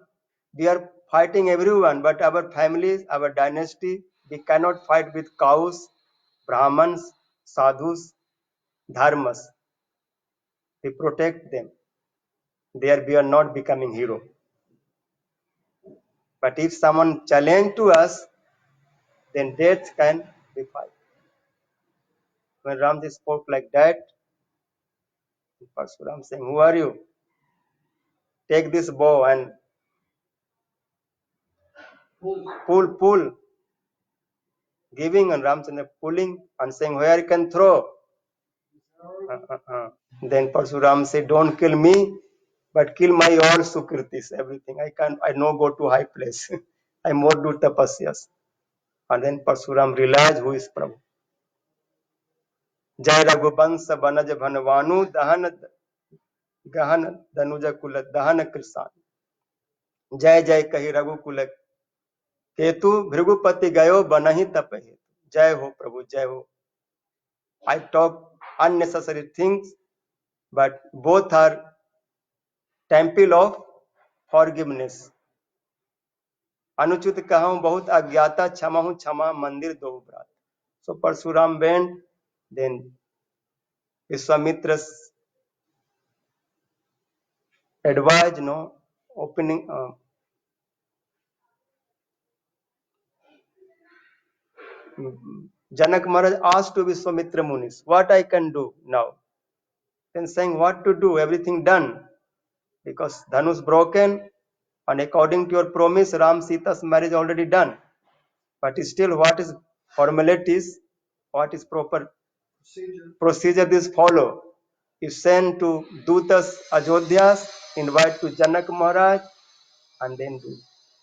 we are fighting everyone, but our families, our dynasty, we cannot fight with cows, Brahmans, sadhus, dharmas. We protect them. There we are not becoming hero. But if someone challenge to us, then death can be fight. When Ramji spoke like that, Parsuram saying, who are you? Take this bow and pull, giving, and Ramchandra pulling and saying, where you can throw. Then Parsuram said, don't kill me, but kill my all Sukritis, everything. I no go to high place. I more do tapasyas. And then Parsuram realized who is Prabhu. Jai Raghuvansh Banaj Bhanvanu Dahan Gahan Danuja Kula Dahan Krisan. Jai Jai Kahi Raghukula Ketu Bhrigupati Gayo Banahi Tapahi. Jai Ho Prabhu, Jai Ho. I talk unnecessary things, but both are temple of forgiveness. अनुचित कहूं बहुत अज्ञाता क्षमा हूं क्षमा मंदिर दो ब्रात. So Parsuram went, then Vishwamitra's advised, opening. Janak Maharaj asked to Vishwamitra Munis, what I can do now? Then saying what to do, everything done. Because Dhanush broken, and according to your promise, Ram Sita's marriage already done. But still, what is formalities, what is proper procedure this follow? You send to Dutas Ajodhyas, invite to Janak Maharaj, and then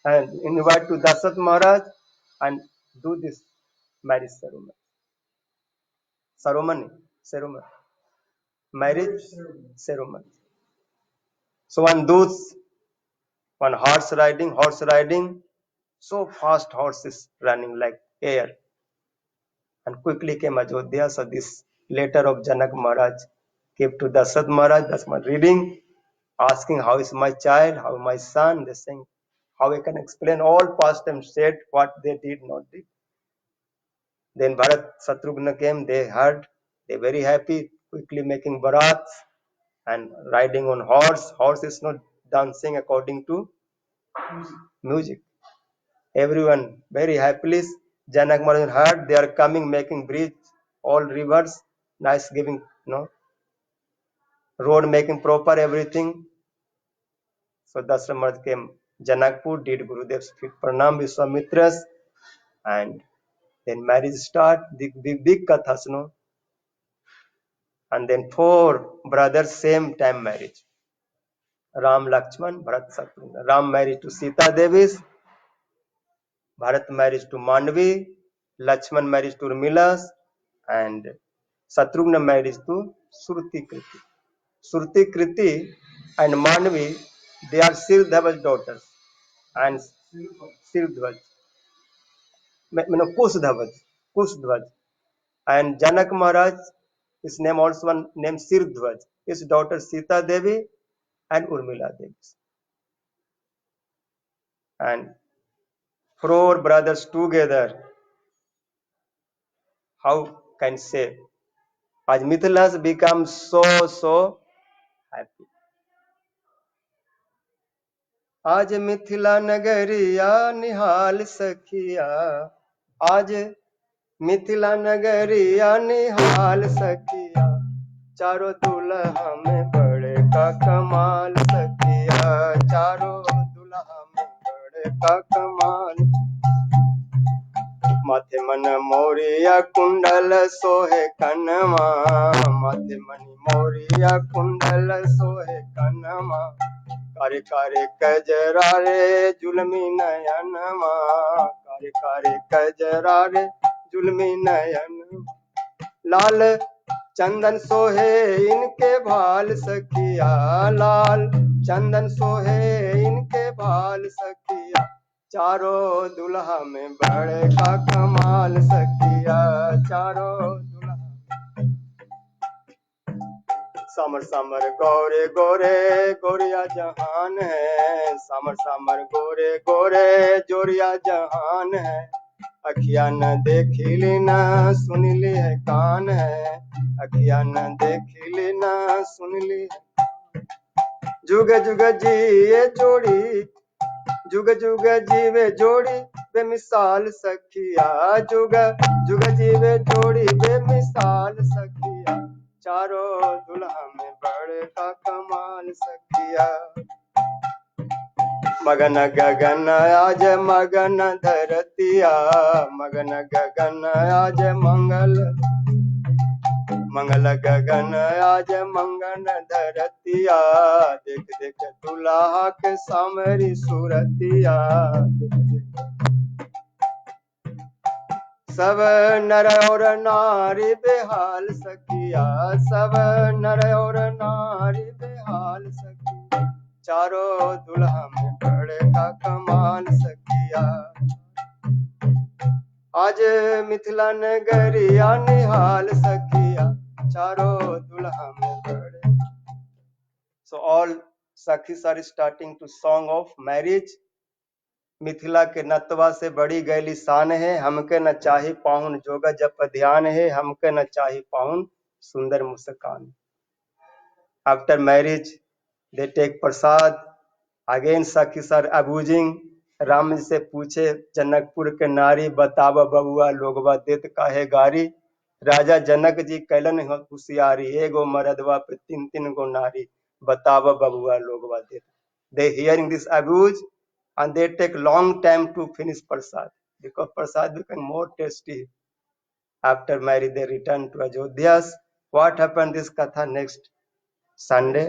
invite to Dasat Maharaj, and do this marriage ceremony, marriage ceremony. So one horse riding, so fast horses running like air, and quickly came Ajodhya. So this letter of Janak Maharaj came to Dasat Maharaj. That's my reading, asking how is my child, how my son. They saying how I can explain all past and said what they did not did. Then Bharat Satrughna came. They heard. They very happy. Quickly making barats and riding on horse. Horse is not dancing according to music. Everyone very happily. Janak Maharaj heard they are coming, making bridge, all rivers, nice giving, road making proper everything. So Dasra Maharaj came Janakpur, did Gurudev's feet pranam, Vishwamitras, and then marriage start, the big kathas, and then 4 brothers same time marriage. Ram Lakshman, Bharat Satrughna. Ram married to Sita Devis, Bharat marriage to Mandvi, Lakshman marriage to Urmilas, and Satrughna marriage to Surti Kriti. Surti Kriti and Mandvi, they are Sirdhava's daughters, and Sirdhvaj, Kushdhvaj, and Janak Maharaj, his name also one named Sirdhvaj, his daughter Sita Devi and Urmila Devi, and 4 brothers together. How can say? As Mithila has become so happy. आज मिथिला नगरिया निहाल सखिया, आज मिथिला नगरिया निहाल सखिया, चारों दुल्हा में बड़े का कमाल सखिया, चारों दुल्हा में बड़े का कमाल। माथे मन मोरिया कुंडल सोहे कनमा, माथे मणि मोरिया कुंडल सोहे कनमा, कारे कारे कजरा रे जुलमी नयनमा, कारे कारे कजरा रे जुलमी नयन। लाल चंदन सोहे इनके भाल सखिया, लाल चंदन सोहे इनके भाल सखिया, चारों दुल्हा में बड़े का कमाल सखिया, चारों दुल्हा। समर समर गोरे गोरे गोरिया जहान है, समर समर गोरे गोरे जोरिया जहान है, अखिया न देखिली न सुनिली है कान है, अखिया न देखिली न सुनिली है। जुग जुग जिए जोड़ी, जुग जुग जीवे जोड़ी बेमिसाल सखिया, जुग जुग जीवे जोड़ी बेमिसाल सखिया, चारों दुल्हा में बड़े का कमाल सखिया। मगन गगन आज मगन धरतिया, मगन गगन आज मंगल, मंगल गगन आज मंगन धरतिया, देख देख दुल्हा के सामरी सूरतिया, देख देख। सब नर और नारी बेहाल सखिया, सब नर और नारी बेहाल सखिया, चारों दुल्हा में बड़े का कमाल सखिया। आज मिथिला नगरिया निहाल सखिया, चारों दुल्हा में बड़े। So all Sakhis are starting to song of marriage. Mithila के नतवा से बड़ी गैली शान है, हमके न चाही पाहुन जोगा जप ध्यान है, हमके न चाही पाहुन सुंदर मुस्कान। After marriage, they take prasad. Again Sakhis are abusing. Ram ji से पूछे जनकपुर के नारी, बताव बबुआ लोगवा देत काहे गारी। राजा जनक जी कैलन होशियारी, एगो मरदवा पे तीन तीन गो नारी, बताव बबुआ लोगवा देत। They hearing this abuse and they take long time to finish prasad because prasad become more tasty. After marriage they return to Ajodhya. What happened this katha next Sunday?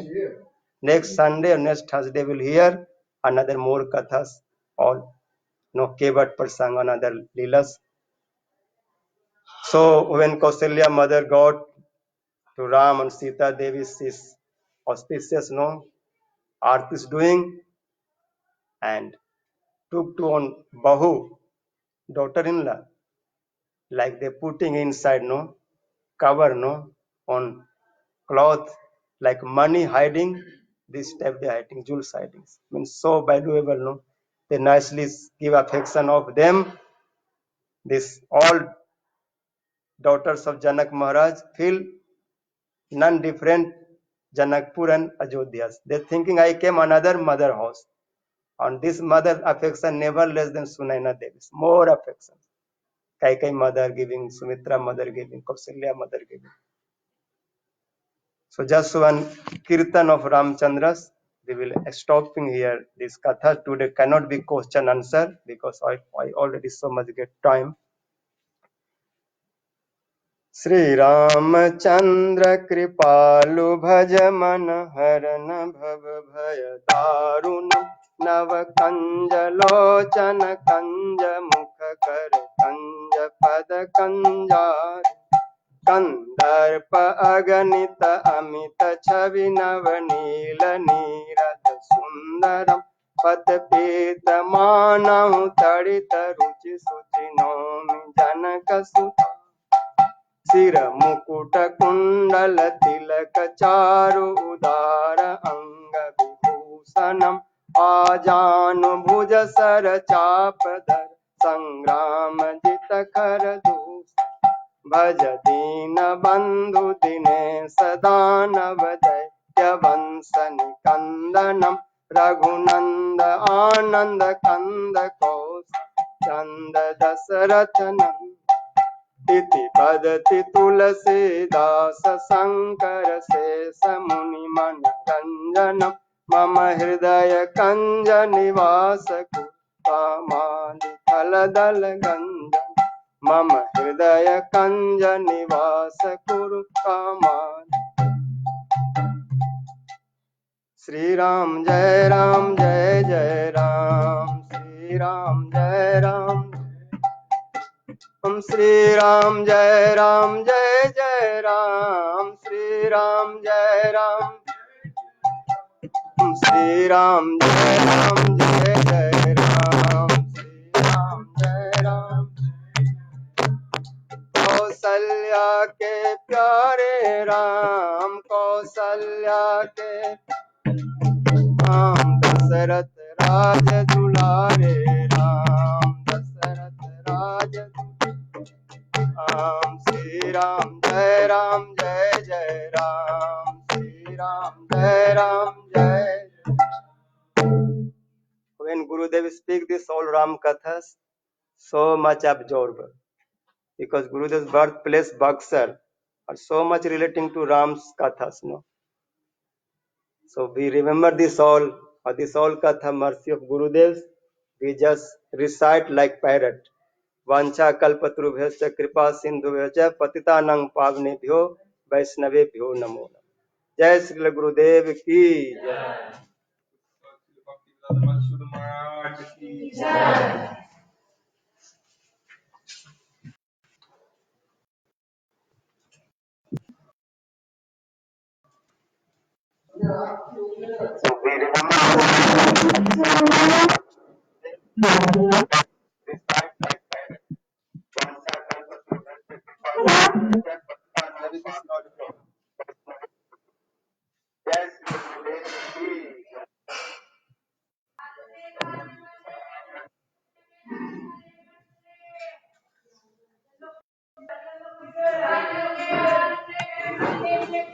Next Sunday or next Thursday we'll hear another more kathas, all Kevat Prasang, another Leelas. So when Kausalya mother got to Ram and Sita Devi, is auspicious, Arth is doing, and took to on Bahu, daughter-in-law, like they putting inside, cover, on cloth, like money hiding, this type they hiding, jewels hiding. Means so valuable, They nicely give affection of them. This all daughters of Janak Maharaj feel none different Janakpur and Ajodhya. They're thinking I came another mother house. On this mother affection never less than Sunaina Devi's. More affection. Kaikai mother giving, Sumitra mother giving, Kausalya mother giving. So just one kirtan of Ramchandras. We will stopping here. This katha today cannot be question answer because I already so much get time. Shri Ramchandra कृपालु भज मन हरन भव भय दारुण नव कंज लोचन कंज मुख कर कंज पद कंजार कंदर्प अगणित अमित छवि नव नील नीरद सुंदरम पत पीत मानहु तड़ित रुचि सुचि नौमि जनक सुता सिर मुकुट कुंडल तिलक चारु उदार अंग विभूषणम आजानु भुज सर चाप धर संग्राम जित कर दूष भज दीन बंधु दिनेश दानव दैत्य वंश निकंदनम रघुनंद आनंद कंद कौश चंद दशरथ नंद इति वदति तुलसीदास शंकर शेष मुनि मनरंजनम मम हृदय कंज निवास कुमादि फलदल गंजन मम हृदय कंज निवास कुरु कामादि। श्री राम जय जय राम, श्री राम जय राम, श्री राम जय जय राम, श्री राम जय राम, श्री राम जय जय राम, श्री राम जय राम। कौसल्या के प्यारे राम, कौसल्या के राम, दशरथ राज दुलारे राम, दशरथ राज राम। श्री राम जय जय राम, श्री राम जय। When Gurudev speak this all Ram Kathas, so much absorbed, because Gurudev's birthplace Buxar are so much relating to Ram's Kathas, no? So we remember this all Katha mercy of Gurudev. We just recite like parrot. वांछा कल्पतरुभ्यश्च कृपा सिंधुभ्यश्च पतितानां पावनेभ्यो वैष्णवेभ्यो नमो नमः। जय श्री गुरुदेव की जय।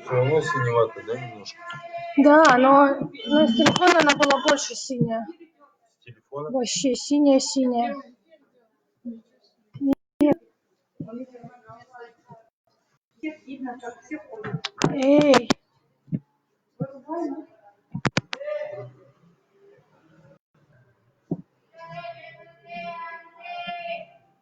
Все равно синевато, да, немножко? Да, но с телефона она была больше синяя. С телефона? Вообще синяя-синяя. Эй!